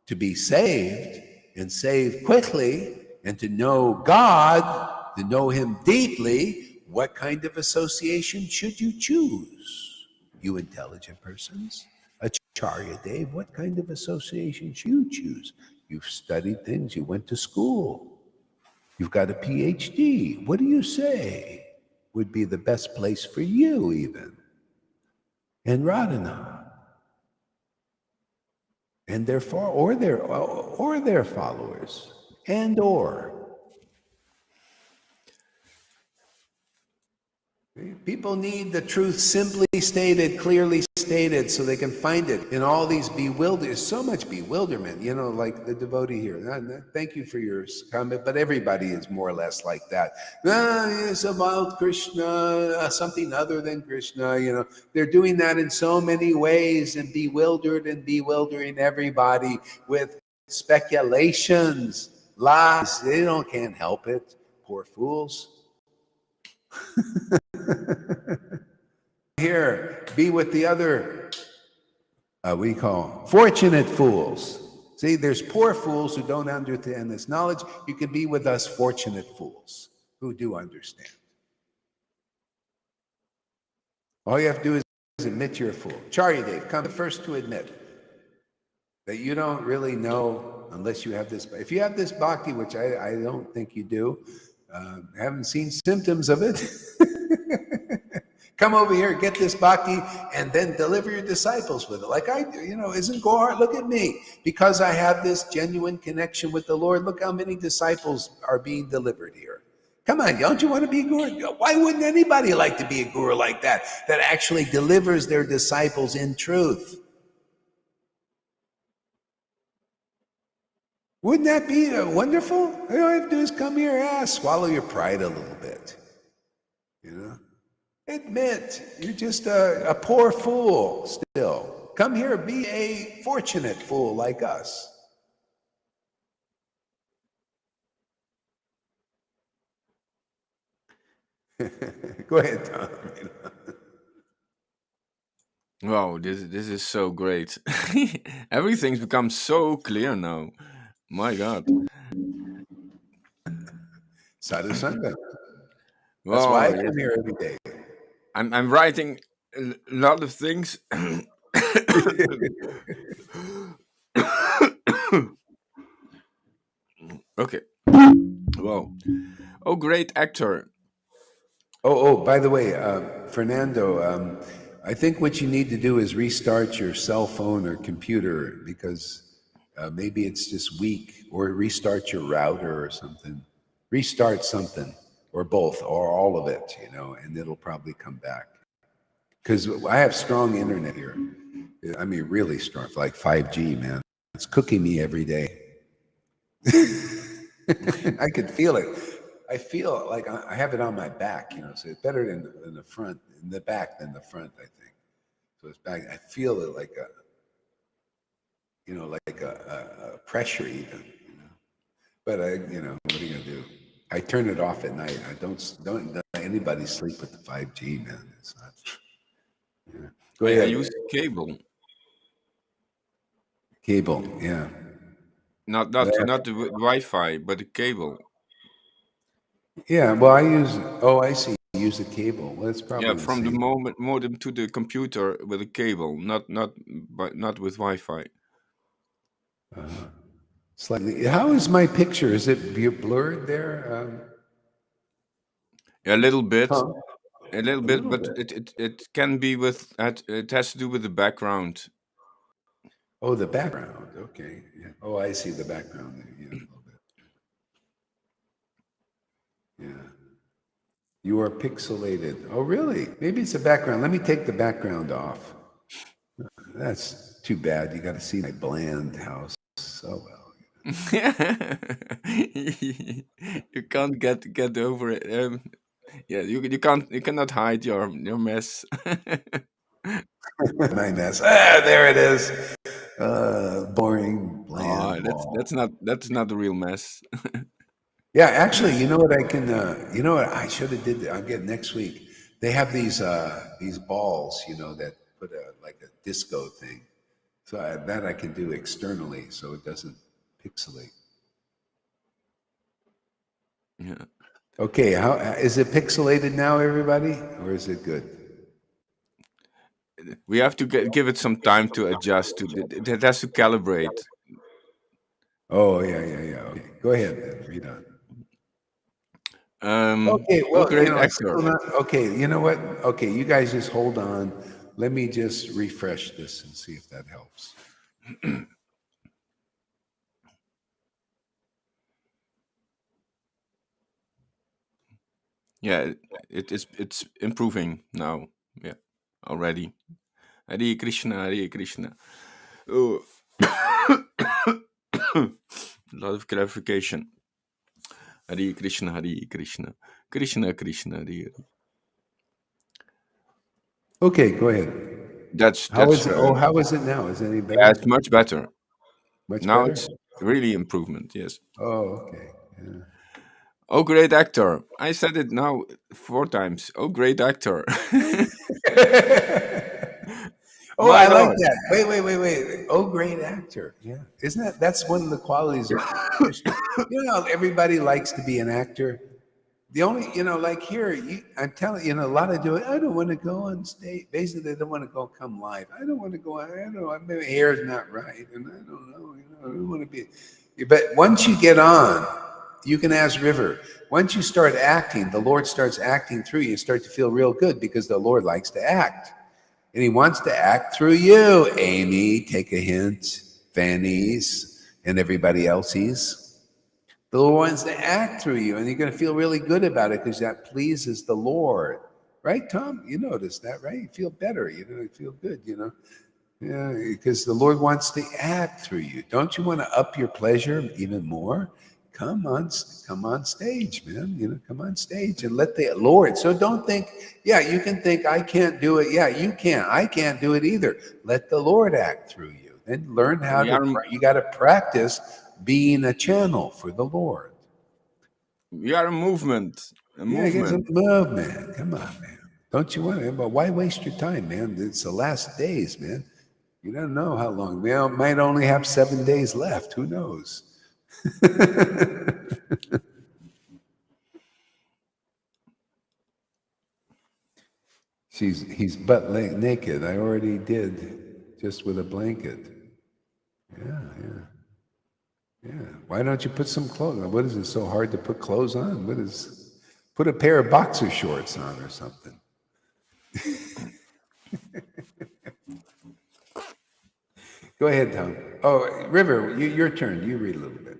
to be saved and saved quickly and to know God, to know him deeply? What kind of association should you choose? You intelligent persons, Acharya Dev, what kind of association should you choose? You've studied things, you went to school, you've got a PhD. What do you say would be the best place for you even? And Radhana, and their their followers, and or. People need the truth simply stated, clearly stated, so they can find it in all these so much bewilderment, like the devotee here. Thank you for your comment, but everybody is more or less like that. It's about Krishna, something other than Krishna, They're doing that in so many ways and bewildering everybody with speculations, lies. They can't help it. Poor fools. Here, be with the other, we call fortunate fools. See, there's poor fools who don't understand this knowledge. You can be with us fortunate fools who do understand. All you have to do is admit you're a fool. Charya Dave, come the first to admit that you don't really know unless you have this. If you have this bhakti, which I don't think you do, haven't seen symptoms of it. Come over here, get this bhakti, and then deliver your disciples with it. Like I do, isn't go hard? Look at me. Because I have this genuine connection with the Lord, look how many disciples are being delivered here. Come on, don't you want to be a guru? Why wouldn't anybody like to be a guru like that actually delivers their disciples in truth? Wouldn't that be wonderful? All you have to do is come here, swallow your pride a little bit. Admit you're just a poor fool still. Come here, be a fortunate fool like us. Go ahead, Tom. Wow, this is so great. Everything's become so clear now. My God. Sadhu Sangha. That's why Wow, I come here every day. I'm writing a lot of things. Okay. Wow. Oh, great actor. By the way, Fernando, I think what you need to do is restart your cell phone or computer because maybe it's just weak, or restart your router or something. Restart something, or both, or all of it, and it'll probably come back. Because I have strong internet here. I mean, really strong, like 5G, man. It's cooking me every day. I could feel it. I feel like I have it on my back, so it's better than the front, in the back than the front, I think. So it's back. I feel it like a pressure even, But what are you gonna do? I turn it off at night. I don't let anybody sleep with the 5G, man. It's not. Yeah. Go I ahead. use cable, Cable, yeah. not Yeah. the Wi-Fi, but the cable. Yeah, well, I see. You use a cable. Well, it's probably Yeah, the from the same. modem to the computer with a cable, not with Wi-Fi. Slightly. How is my picture? Is it blurred there? A little bit, Tom? a little A bit, little but bit. it can be with it has to do with the background. Oh, the background. Okay. Yeah. Oh, I see the background there. Yeah, a little bit. Yeah. You are pixelated. Oh, really? Maybe it's the background. Let me take the background off. That's too bad. You got to see my bland house so well. You can't get over it. Yeah, you cannot hide your mess. My mess. There it is. Boring, Oh, bland wall. that's not the real mess. Yeah, actually, you know what I can. You know what I should have did. I'll get next week. They have these balls, that put like a disco thing. So that I can do externally, so it doesn't pixelate. Yeah. Okay, how is it pixelated now, everybody, or is it good? We have to give it some time to adjust to it has to calibrate. Oh yeah. Okay, go ahead then. Read on. Okay, Oh, well, great it's actor. still not okay. You know what? Okay, you guys just hold on. Let me just refresh this and see if that helps. Yeah, it's improving now. Yeah, already. Hare Krishna, Hare Krishna. Oh, a lot of clarification. Hare Krishna, Hare Krishna, Krishna Krishna, Hare Hare. Okay, go ahead. That's How is it? Oh, how is it now? Is it any yeah, better? it's much better. Much Now better? it's really improvement. Yes. Oh, okay. Yeah. Oh, great actor! I said it now 4 times. Oh, great actor! Oh, My I like lord! that. Wait. Oh, great actor. Yeah. Isn't that's one of the qualities of Krishna? You know, everybody likes to be an actor. The only, like here, I'm telling you, a lot of do it. I don't want to go on stage. Basically, they don't want to go come live. I don't want to go. I don't know. My hair is not right, and I don't know. I don't want to be. But once you get on, you can ask River. Once you start acting, the Lord starts acting through you. You start to feel real good because the Lord likes to act, and He wants to act through you. Amy, take a hint. Fanny's and everybody else's. The Lord wants to act through you, and you're going to feel really good about it because that pleases the Lord. Right, Tom? You notice that, right? You feel better. You feel good, Yeah, because the Lord wants to act through you. Don't you want to up your pleasure even more? Come on stage, man. Come on stage and let the Lord. So don't think, yeah, you can think I can't do it. Yeah, you can't. I can't do it either. Let the Lord act through you. Then learn how We to. are You got to practice being a channel for the Lord. we are a movement. A Yeah, get some movement. movement. Come on, man. Don't you want to? But why waste your time, man? It's the last days, man. You don't know how long. We might only have 7 days left. Who knows? He's butt naked. I already did, just with a blanket. Yeah. Why don't you put some clothes on? What is it so hard to put clothes on? Put a pair of boxer shorts on or something. Go ahead, Tom. Oh, River, your turn. You read a little bit.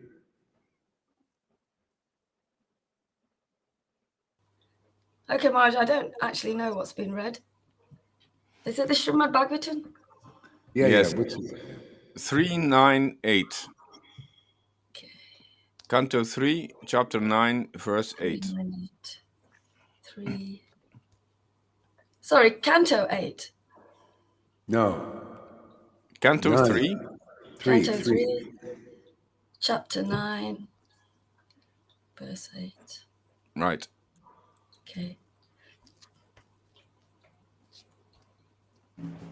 Okay, Marge, I don't actually know what's been read. Is it the Srimad Bhagavatam? Yeah, Yes. Which is 398. Okay. Canto 3, chapter 9, verse 8. 398. 3. Sorry, Canto 8. No. Canto 9. 3, Canto 3. 3, chapter 9, verse 8. right. Okay.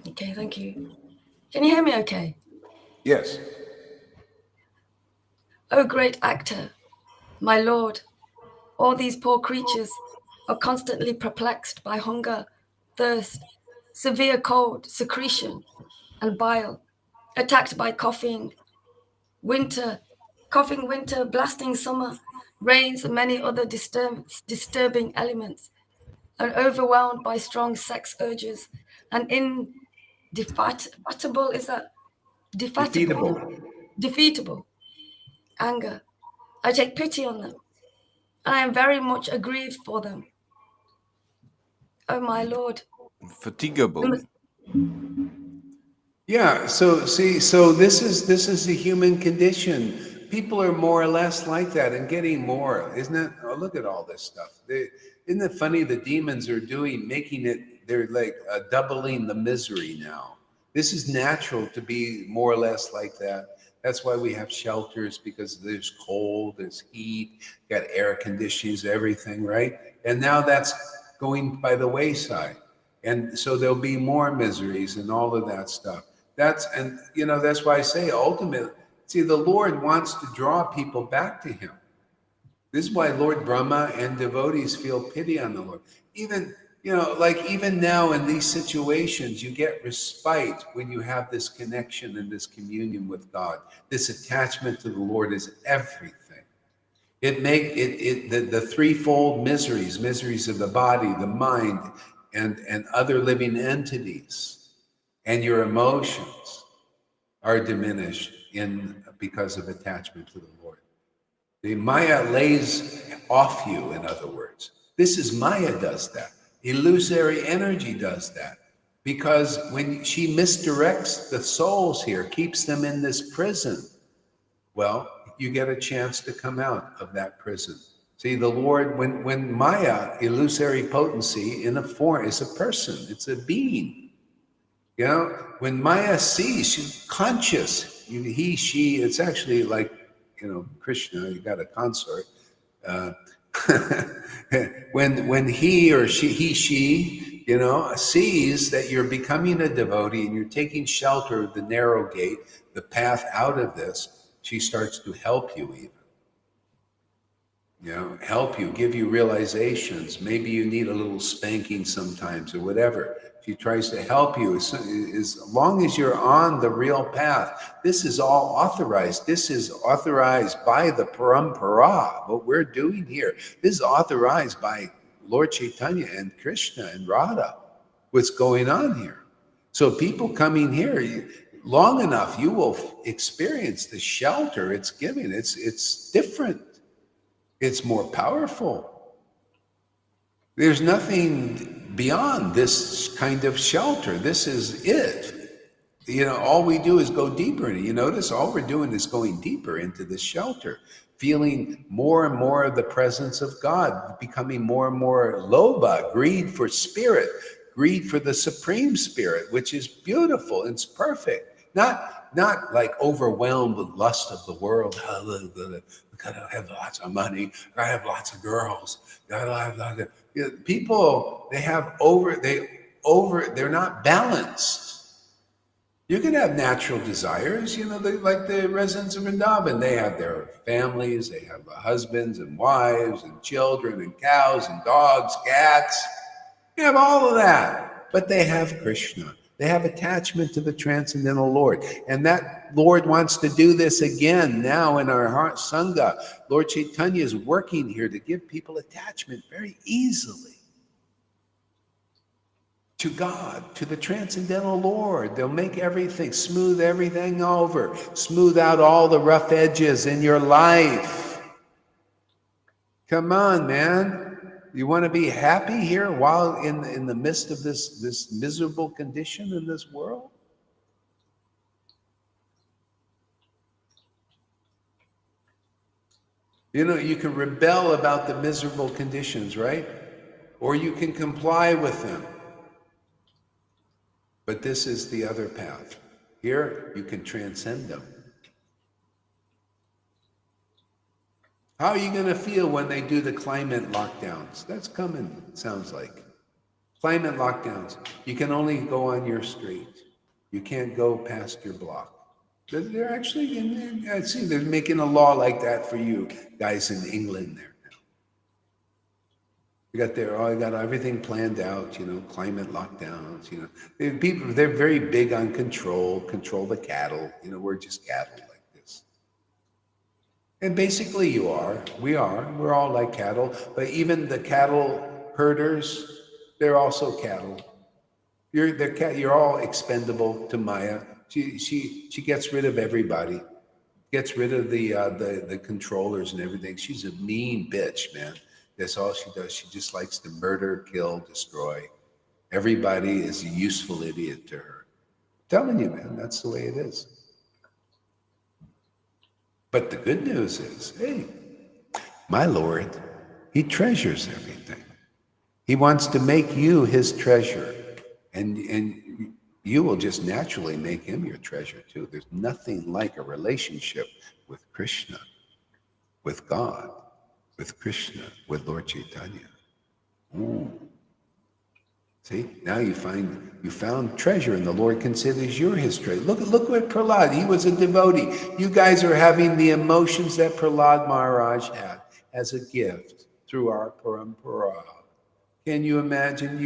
Okay, thank you. Can you hear me okay? Yes. O great actor, my lord, all these poor creatures are constantly perplexed by hunger, thirst, severe cold, secretion, and bile, attacked by coughing, winter, blasting summer, rains, and many other disturbing elements, and overwhelmed by strong sex urges, and indefatigable, is that defeatable anger. I take pity on them. I am very much aggrieved for them. Oh my Lord. Fatigable. Yeah, so see, so this is the human condition. People are more or less like that and getting more, isn't it? Oh, look at all this stuff. Isn't it funny the demons are making it, they're like doubling the misery now. This is natural to be more or less like that. That's why we have shelters, because there's cold, there's heat, got air conditionings, everything, right? And now that's going by the wayside. And so there'll be more miseries and all of that stuff. That's why I say ultimately, see, the Lord wants to draw people back to Him. This is why Lord Brahma and devotees feel pity on the Lord. Even now in these situations, you get respite when you have this connection and this communion with God. This attachment to the Lord is everything. The threefold miseries of the body, the mind, and other living entities, and your emotions are diminished because of attachment to the Lord. The Maya lays off you, in other words. This is Maya does that. Illusory energy does that. Because when she misdirects the souls here, keeps them in this prison, well, you get a chance to come out of that prison. See, the Lord, when Maya, illusory potency in a form, is a person, it's a being. You know, when Maya sees, she's conscious. He, she, it's actually like, Krishna, you got a consort. When he or she, sees that you're becoming a devotee and you're taking shelter of the narrow gate, the path out of this, she starts to help you even. Help you, give you realizations. Maybe you need a little spanking sometimes or whatever. She tries to help you as long as you're on the real path. This is all authorized. This is authorized by the parampara, what we're doing here. This is authorized by Lord Caitanya and Krishna and Radha, what's going on here. So people coming here, long enough, you will experience the shelter it's giving. It's different. It's more powerful. There's nothing beyond this kind of shelter. This is it. All we do is go deeper in it. You notice all we're doing is going deeper into this shelter, feeling more and more of the presence of God, becoming more and more lobha, greed for spirit, greed for the supreme spirit, which is beautiful. It's perfect. Not like overwhelmed with lust of the world. Gotta have lots of money. Gotta have lots of girls. Gotta have lots of people. They're not balanced. You can have natural desires. Like the residents of Vrindavan. They have their families. They have husbands and wives and children and cows and dogs, cats. You have all of that, but they have Krishna. They have attachment to the transcendental Lord. And that Lord wants to do this again now in our heart Sangha. Lord Caitanya is working here to give people attachment very easily to God, to the transcendental Lord. They'll make everything, smooth everything over, smooth out all the rough edges in your life. Come on, man. You want to be happy here while in the midst of this miserable condition in this world? You can rebel about the miserable conditions, right? Or you can comply with them. But this is the other path. Here, you can transcend them. How are you going to feel when they do the climate lockdowns? That's coming, sounds like. Climate lockdowns. You can only go on your street. You can't go past your block. They're actually in there. I see they're making a law like that for you guys in England there now. You got everything planned out, climate lockdowns, They're very big on control the cattle. We're just cattle like this. And basically we're all like cattle, but even the cattle herders, they're also cattle. You're all expendable to Maya. She gets rid of everybody, gets rid of the controllers and everything. She's a mean bitch, man. That's all she does. She just likes to murder, kill, destroy. Everybody is a useful idiot to her. I'm telling you, man, that's the way it is. But the good news is, hey, my Lord, he treasures everything. He wants to make you his treasure. And you will just naturally make him your treasure too. There's nothing like a relationship with Krishna, with God, with Krishna, with Lord Caitanya. Ooh. See, now you found treasure, and the Lord considers you're his treasure. Look what Prahlad, he was a devotee. You guys are having the emotions that Prahlad Maharaj had as a gift through our parampara. Can you imagine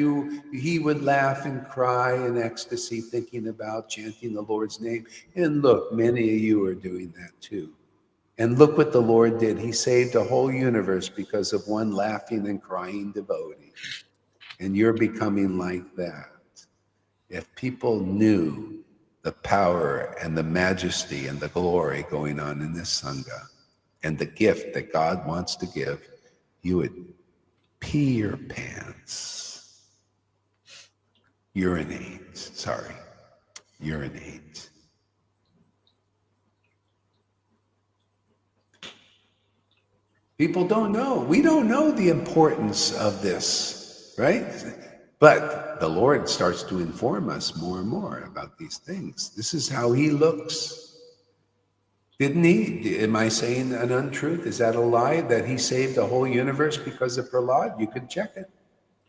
he would laugh and cry in ecstasy thinking about chanting the Lord's name. And look, many of you are doing that too. And look what the Lord did. He saved a whole universe because of one laughing and crying devotee. And you're becoming like that. If people knew the power and the majesty and the glory going on in this Sangha and the gift that God wants to give, you would pee your pants. Urinate. Sorry. Urinate. People don't know. We don't know the importance of this, right? But the Lord starts to inform us more and more about these things. This is how he looks. Didn't he? Am I saying an untruth? Is that a lie that he saved the whole universe because of Prahlad? You can check it.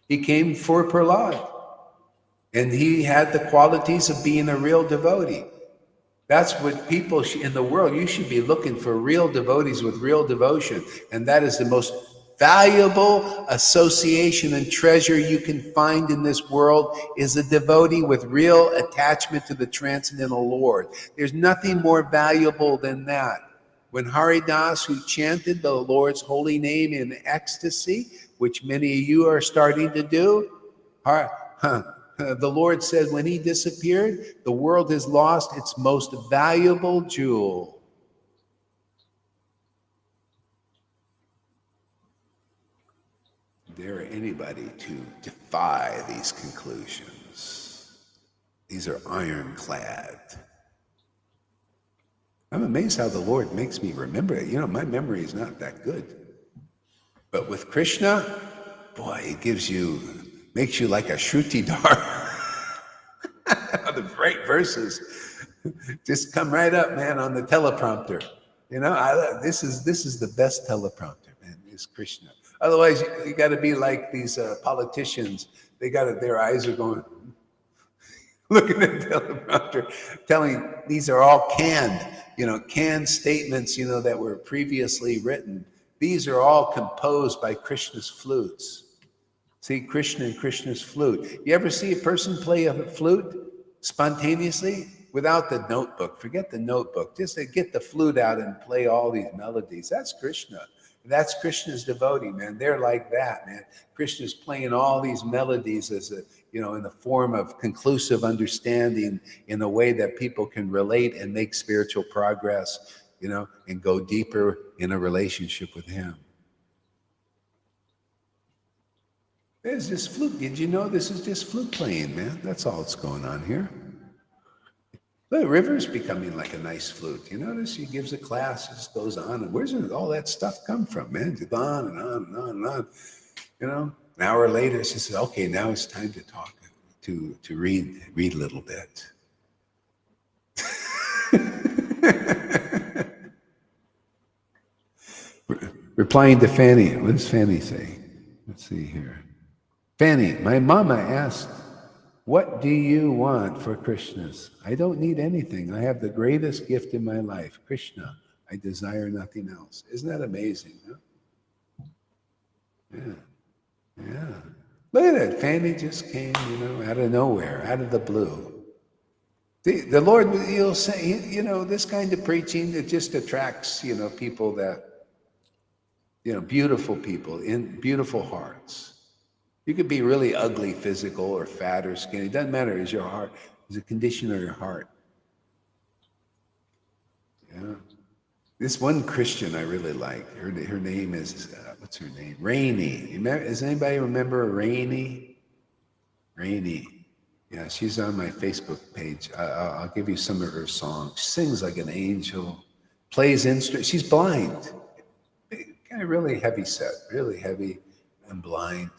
He came for Prahlad. And he had the qualities of being a real devotee. That's what people in the world, you should be looking for real devotees with real devotion. And that is the most valuable association and treasure you can find in this world, is a devotee with real attachment to the transcendental Lord. There's nothing more valuable than that. When Haridas, who chanted the Lord's holy name in ecstasy, which many of you are starting to do, the Lord said when he disappeared, the world has lost its most valuable jewel. Dare anybody to defy these conclusions. These are ironclad. I'm amazed how the Lord makes me remember it. You know, my memory is not that good. But with Krishna, boy, it makes you like a Shrutidar. The great verses just come right up, man, on the teleprompter. You know, this is the best teleprompter, man, is Krishna. Otherwise, you got to be like these politicians. Their eyes are going, looking at the teleprompter, telling these are all canned statements, that were previously written. These are all composed by Krishna's flutes. See, Krishna and Krishna's flute. You ever see a person play a flute spontaneously without the notebook? Forget the notebook. Just to get the flute out and play all these melodies. That's Krishna. That's Krishna's devotee, man. They're like that, man. Krishna's playing all these melodies as in the form of conclusive understanding, in a way that people can relate and make spiritual progress, and go deeper in a relationship with him. There's this flute. Did you know this is just flute playing, man? That's all that's going on here. The river's becoming like a nice flute. You notice he gives a class, just goes on, and where's all that stuff come from, man? It's on and on and on and on. An hour later, she says, "Okay, now it's time to talk, to read a little bit." Replying to Fanny, what does Fanny say? Let's see here. Fanny, my mama asked, "What do you want for Krishna's?" I don't need anything. I have the greatest gift in my life, Krishna. I desire nothing else. Isn't that amazing? Huh? Yeah. Look at it. Fanny just came, out of nowhere, out of the blue. The Lord, you'll say, this kind of preaching, it just attracts, people that, beautiful people in beautiful hearts. You could be really ugly, physical, or fat or skinny. It doesn't matter. Is your heart, is the condition of your heart. Yeah. This one Christian I really like. Her name is, what's her name? Rainey. Does anybody remember Rainey? Rainey. Yeah, she's on my Facebook page. I'll give you some of her songs. She sings like an angel, plays instruments. She's blind. Kind of really heavy set, really heavy and blind.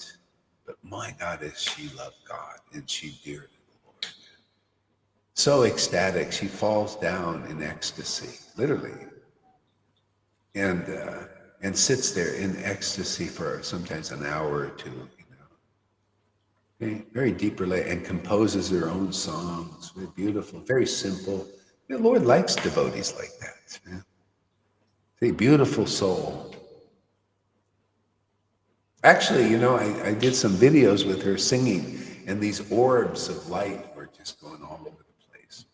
But my God, does she love God, and she dear to the Lord. So ecstatic, she falls down in ecstasy, literally, and sits there in ecstasy for sometimes an hour or two. Very deep relate, and composes her own songs. Very beautiful, very simple. The Lord likes devotees like that. Man. See, beautiful soul. Actually, I did some videos with her singing, and these orbs of light were just going all over the place.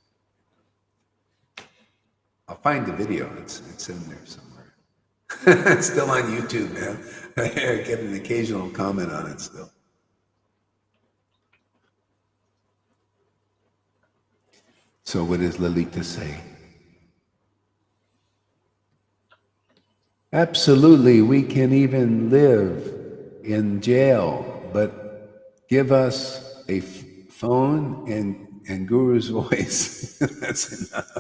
I'll find the video. It's in there somewhere. It's still on YouTube, man. I get an occasional comment on it still. So what does Lalita say? Absolutely, we can even live in jail, but give us a phone and Guru's voice. That's enough.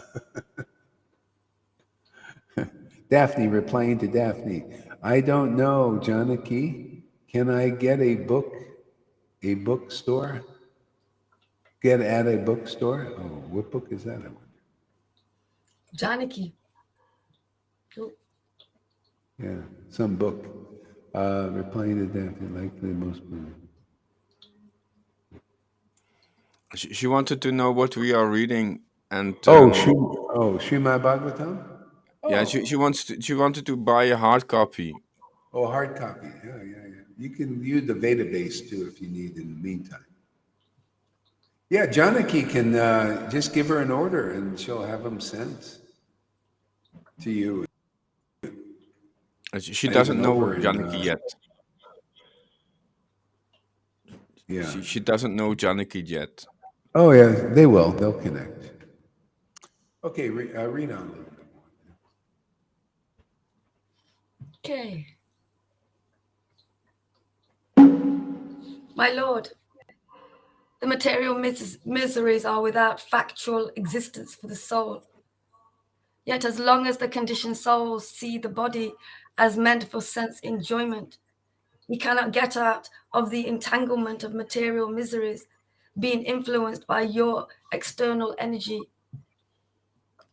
Daphne replying to Daphne, I don't know, Janaki. Can I get a bookstore? Get at a bookstore? Oh, what book is that? I wonder. Janaki. Yeah, some book. Replying to Daphne, like the most. She wanted to know what we are reading, and Srimad Bhagavatam? yeah, she wanted to buy a hard copy. Oh, hard copy. Yeah. You can use the database too if you need in the meantime. Yeah, Janaki can just give her an order and she'll have them sent to you. She doesn't know Janaki yet. Yeah. She doesn't know Janaki yet. Oh, yeah, they will. They'll connect. Okay, read on a little bit more. Okay. My Lord, the material miseries are without factual existence for the soul. Yet as long as the conditioned souls see the body as meant for sense enjoyment, we cannot get out of the entanglement of material miseries, being influenced by your external energy.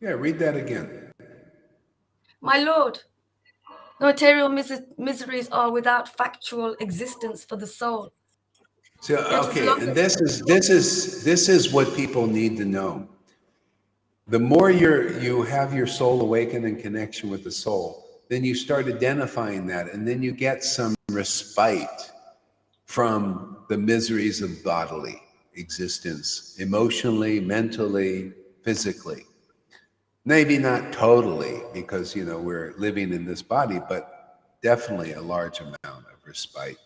Yeah, read that again. My Lord, the material miseries are without factual existence for the soul. So, okay, and this is what people need to know. The more you have your soul awaken in connection with the soul, then you start identifying that, and then you get some respite from the miseries of bodily existence, emotionally, mentally, physically. Maybe not totally, because we're living in this body, but definitely a large amount of respite.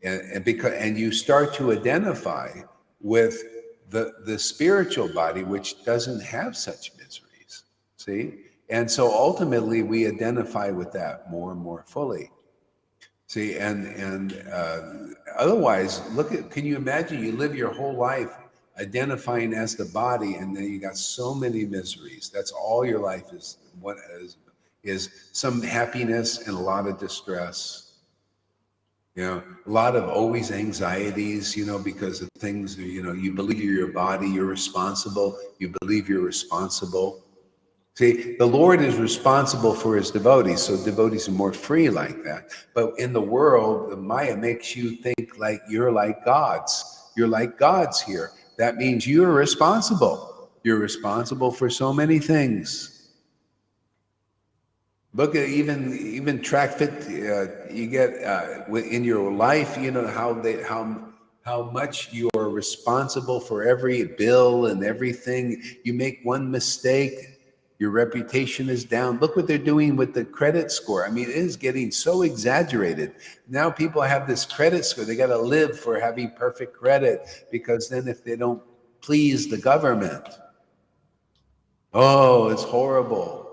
And you start to identify with the spiritual body, which doesn't have such miseries. See? And so ultimately we identify with that more and more fully. See, and otherwise, can you imagine you live your whole life identifying as the body, and then you got so many miseries. That's all your life is. What is some happiness and a lot of distress. A lot of always anxieties, because of things, you believe you're your body, you're responsible, you believe you're responsible. See, the Lord is responsible for his devotees, so devotees are more free like that. But in the world, the Maya makes you think like you're like gods. You're like gods here. That means you're responsible. You're responsible for so many things. Look at even track fit. You get in your life. How much you are responsible for every bill and everything. You make one mistake, your reputation is down. Look what they're doing with the credit score. I mean, it is getting so exaggerated. Now people have this credit score. They got to live for having perfect credit, because then if they don't please the government, oh, it's horrible.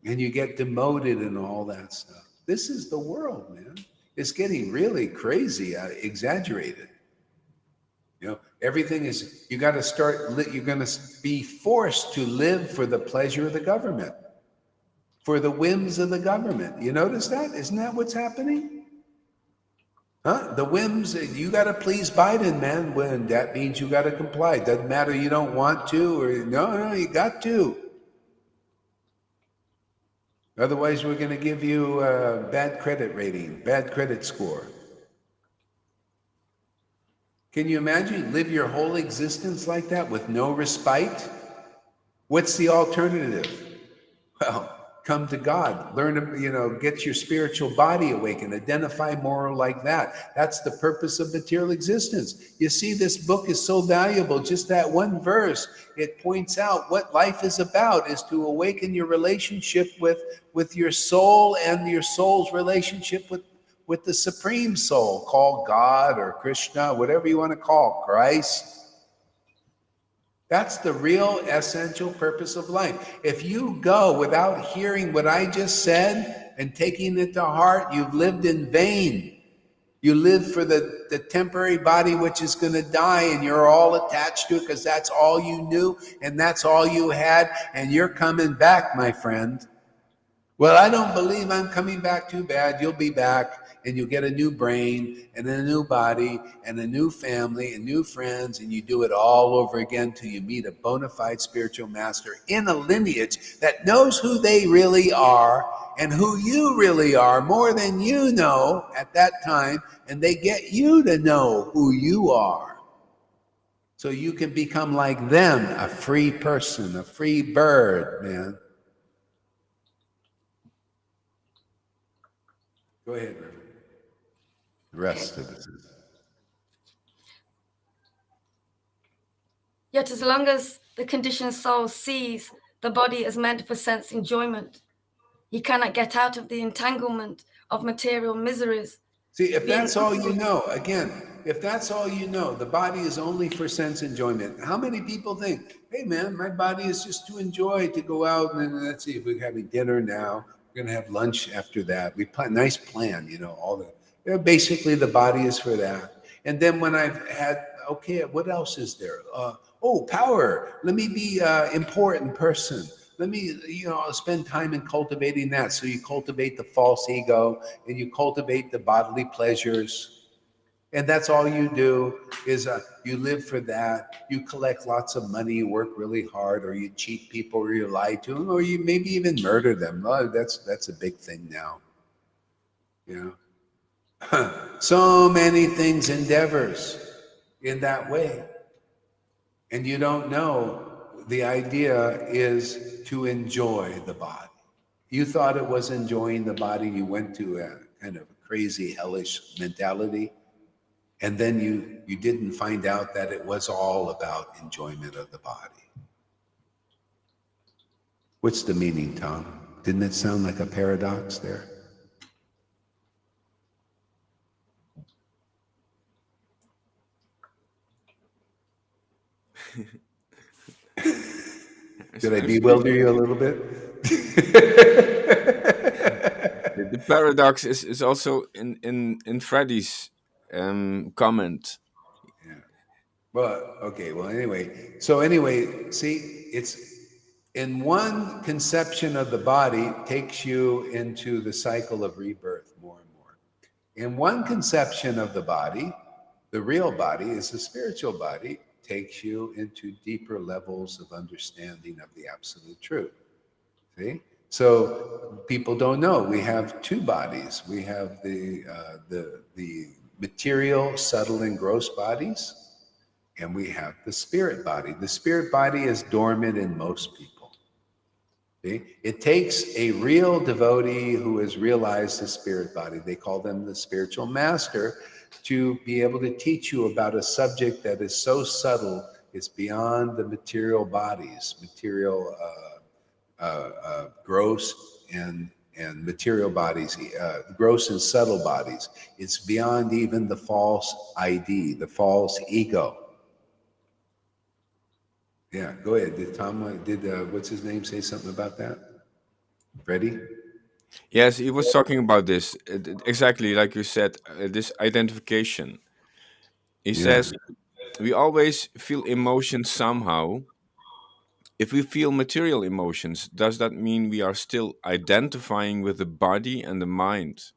And you get demoted and all that stuff. This is the world, man. It's getting really crazy, exaggerated. Everything is, you're going to be forced to live for the pleasure of the government, for the whims of the government. You notice that? Isn't that what's happening? Huh? The whims, you got to please Biden, man. When that means you got to comply. Doesn't matter you don't want to, or no, you got to. Otherwise, we're going to give you a bad credit rating, bad credit score. Can you imagine live your whole existence like that with no respite? What's the alternative? Well, come to God. Learn to, get your spiritual body awakened. Identify more like that. That's the purpose of material existence. You see, this book is so valuable. Just that one verse, it points out what life is about, is to awaken your relationship with your soul, and your soul's relationship with the Supreme Soul, called God or Krishna, whatever you want to call Christ. That's the real essential purpose of life. If you go without hearing what I just said and taking it to heart, you've lived in vain. You live for the temporary body which is going to die, and you're all attached to it because that's all you knew and that's all you had, and you're coming back, my friend. Well, I don't believe I'm coming back. Too bad. You'll be back, and you'll get a new brain and a new body and a new family and new friends, and you do it all over again till you meet a bona fide spiritual master in a lineage that knows who they really are and who you really are more than you know at that time, and they get you to know who you are. So you can become like them, a free person, a free bird, man. Go ahead, Reverend. The rest of it. Yet as long as the conditioned soul sees the body as meant for sense enjoyment, he cannot get out of the entanglement of material miseries. See, if that's all you know, again, if that's all you know, the body is only for sense enjoyment. How many people think, hey man, my body is just to enjoy, to go out and let's see if we're having dinner now, we're gonna have lunch after that. We plan nice plan, you know, all the basically the body is for that. And then when I've had, okay, what else is there? Oh, power. Let me be an important person. Let me, spend time in cultivating that. So you cultivate the false ego and you cultivate the bodily pleasures. And that's all you do is you live for that. You collect lots of money, you work really hard, or you cheat people, or you lie to them, or you maybe even murder them. Oh, that's a big thing now. You know, so many things, endeavors in that way. And you don't know, the idea is to enjoy the body. You thought it was enjoying the body, you went to a kind of crazy, hellish mentality, and then you didn't find out that it was all about enjoyment of the body. What's the meaning, Tom? Didn't it sound like a paradox there? Did I bewilder you a little bit? The paradox is also in Freddy's comment. Yeah. Well, okay. Well, anyway, see, it's in one conception of the body takes you into the cycle of rebirth more and more. In one conception of the body, the real body is the spiritual body, takes you into deeper levels of understanding of the absolute truth. See? So people don't know we have two bodies. We have the material, subtle, and gross bodies, and we have the spirit body. The spirit body is dormant in most people. See? It takes a real devotee who has realized the spirit body, they call them the spiritual master, to be able to teach you about a subject that is so subtle, it's beyond the material bodies, material gross and material bodies, gross and subtle bodies. It's beyond even the false ID, the false ego. Yeah, go ahead. Did Tom, what's his name, say something about that? Freddie? Yes, he was talking about this, exactly like you said, this identification. He says, we always feel emotions somehow. If we feel material emotions, does that mean we are still identifying with the body and the mind?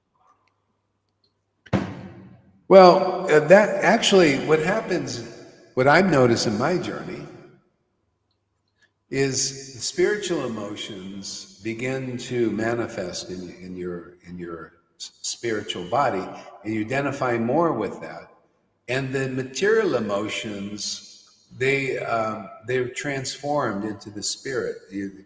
Well, that actually, what happens, what I've noticed in my journey, is spiritual emotions begin to manifest in your spiritual body, and you identify more with that. And the material emotions, they're transformed into the spirit,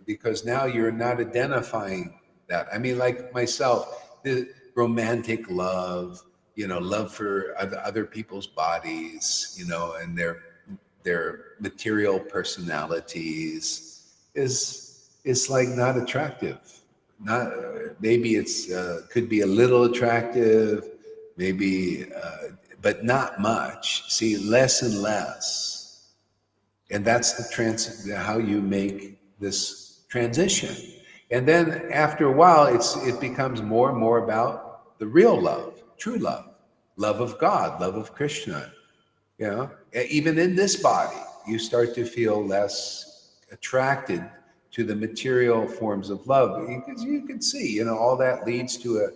because now you're not identifying that. I mean, like myself, the romantic love, love for other people's bodies, and their material personalities is like not attractive. Not maybe it's could be a little attractive, maybe, but not much. See, less and less, and that's how you make this transition. And then after a while, it becomes more and more about the real love, true love. love of God, love of Krishna. You know, even in this body, you start to feel less attracted to the material forms of love, because you can see, you know, all that leads to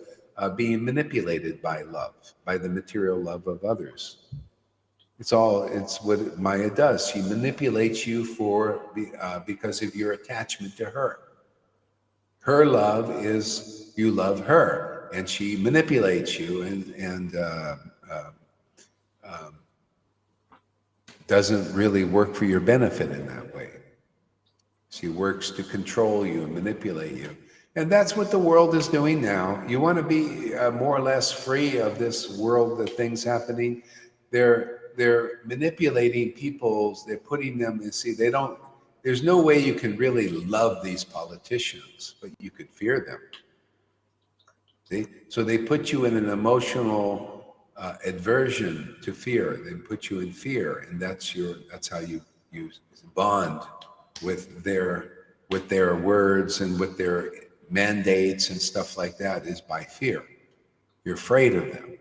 being manipulated by love, by the material love of others. It's what Maya does. She manipulates you because of your attachment to her. Her love is you love her, and she manipulates you and doesn't really work for your benefit in that way. She works to control you and manipulate you. And that's what the world is doing now. You want to be more or less free of this world, the things happening. They're manipulating people. They're putting them, you see, there's no way you can really love these politicians, but you could fear them. See? So they put you in an emotional aversion to fear. They put you in fear, and that's how you bond with their words and with their mandates and stuff like that, is by fear. You're afraid of them.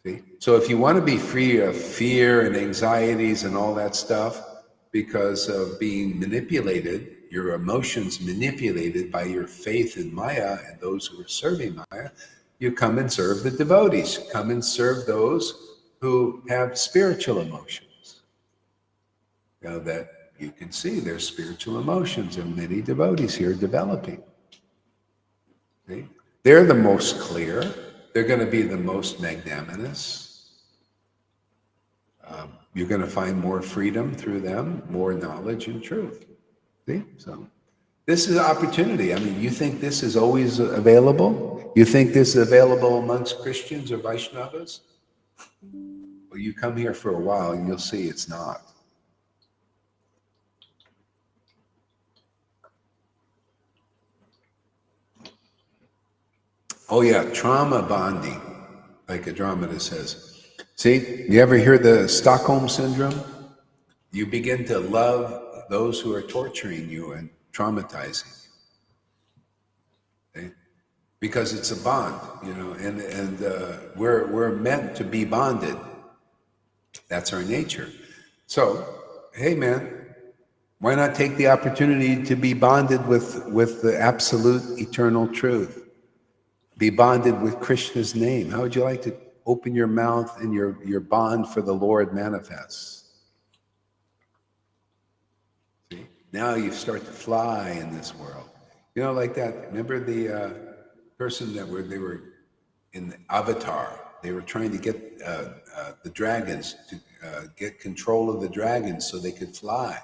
See? So if you want to be free of fear and anxieties and all that stuff because of being manipulated, your emotions manipulated by your faith in Maya and those who are serving Maya, you come and serve the devotees. Come and serve those who have spiritual emotions. You know, that you can see there's spiritual emotions, and many devotees here developing. See? They're the most clear. They're going to be the most magnanimous. You're going to find more freedom through them, more knowledge and truth. See? So this is an opportunity. I mean, you think this is always available? You think this is available amongst Christians or Vaishnavas? Well, you come here for a while and you'll see it's not. Oh yeah, trauma bonding, like a dramatist says. See, you ever hear the Stockholm Syndrome? You begin to love those who are torturing you and traumatizing you. Okay? Because it's a bond, you know, and we're meant to be bonded. That's our nature. So, hey man, why not take the opportunity to be bonded with the absolute eternal truth? Be bonded with Krishna's name. How would you like to open your mouth and your bond for the Lord manifests? See? Now you start to fly in this world. You know, like that. Remember the person they were in the Avatar. They were trying to get the dragons to get control of the dragons so they could fly.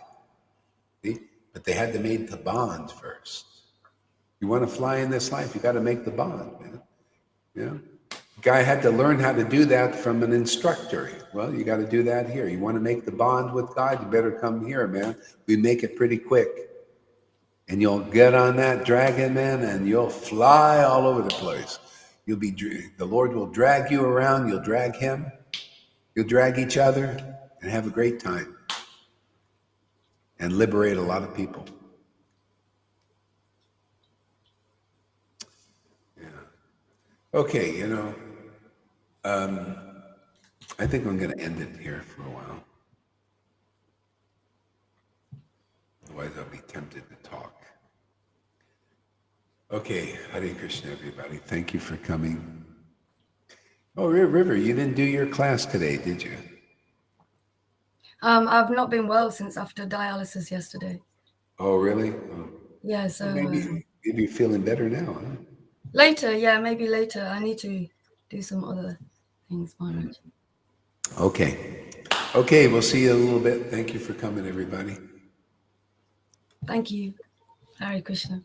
See? But they had to make the bond first. You want to fly in this life, you got to make the bond, man. Yeah. Guy had to learn how to do that from an instructor. Well, you got to do that here. You want to make the bond with God, you better come here, man. We make it pretty quick. And you'll get on that dragon, man, and you'll fly all over the place. The Lord will drag you around, you'll drag him, you'll drag each other, and have a great time. And liberate a lot of people. Okay, you know, I think I'm going to end it here for a while. Otherwise, I'll be tempted to talk. Okay, Hare Krishna, everybody. Thank you for coming. Oh, River, you didn't do your class today, did you? I've not been well since after dialysis yesterday. Oh, really? Oh. Yeah, so Well, maybe you're feeling better now, huh? later, yeah, maybe later. I need to do some other things, Maharaj. Okay, we'll see you in a little bit. Thank you for coming, everybody. Thank you. Hare Krishna.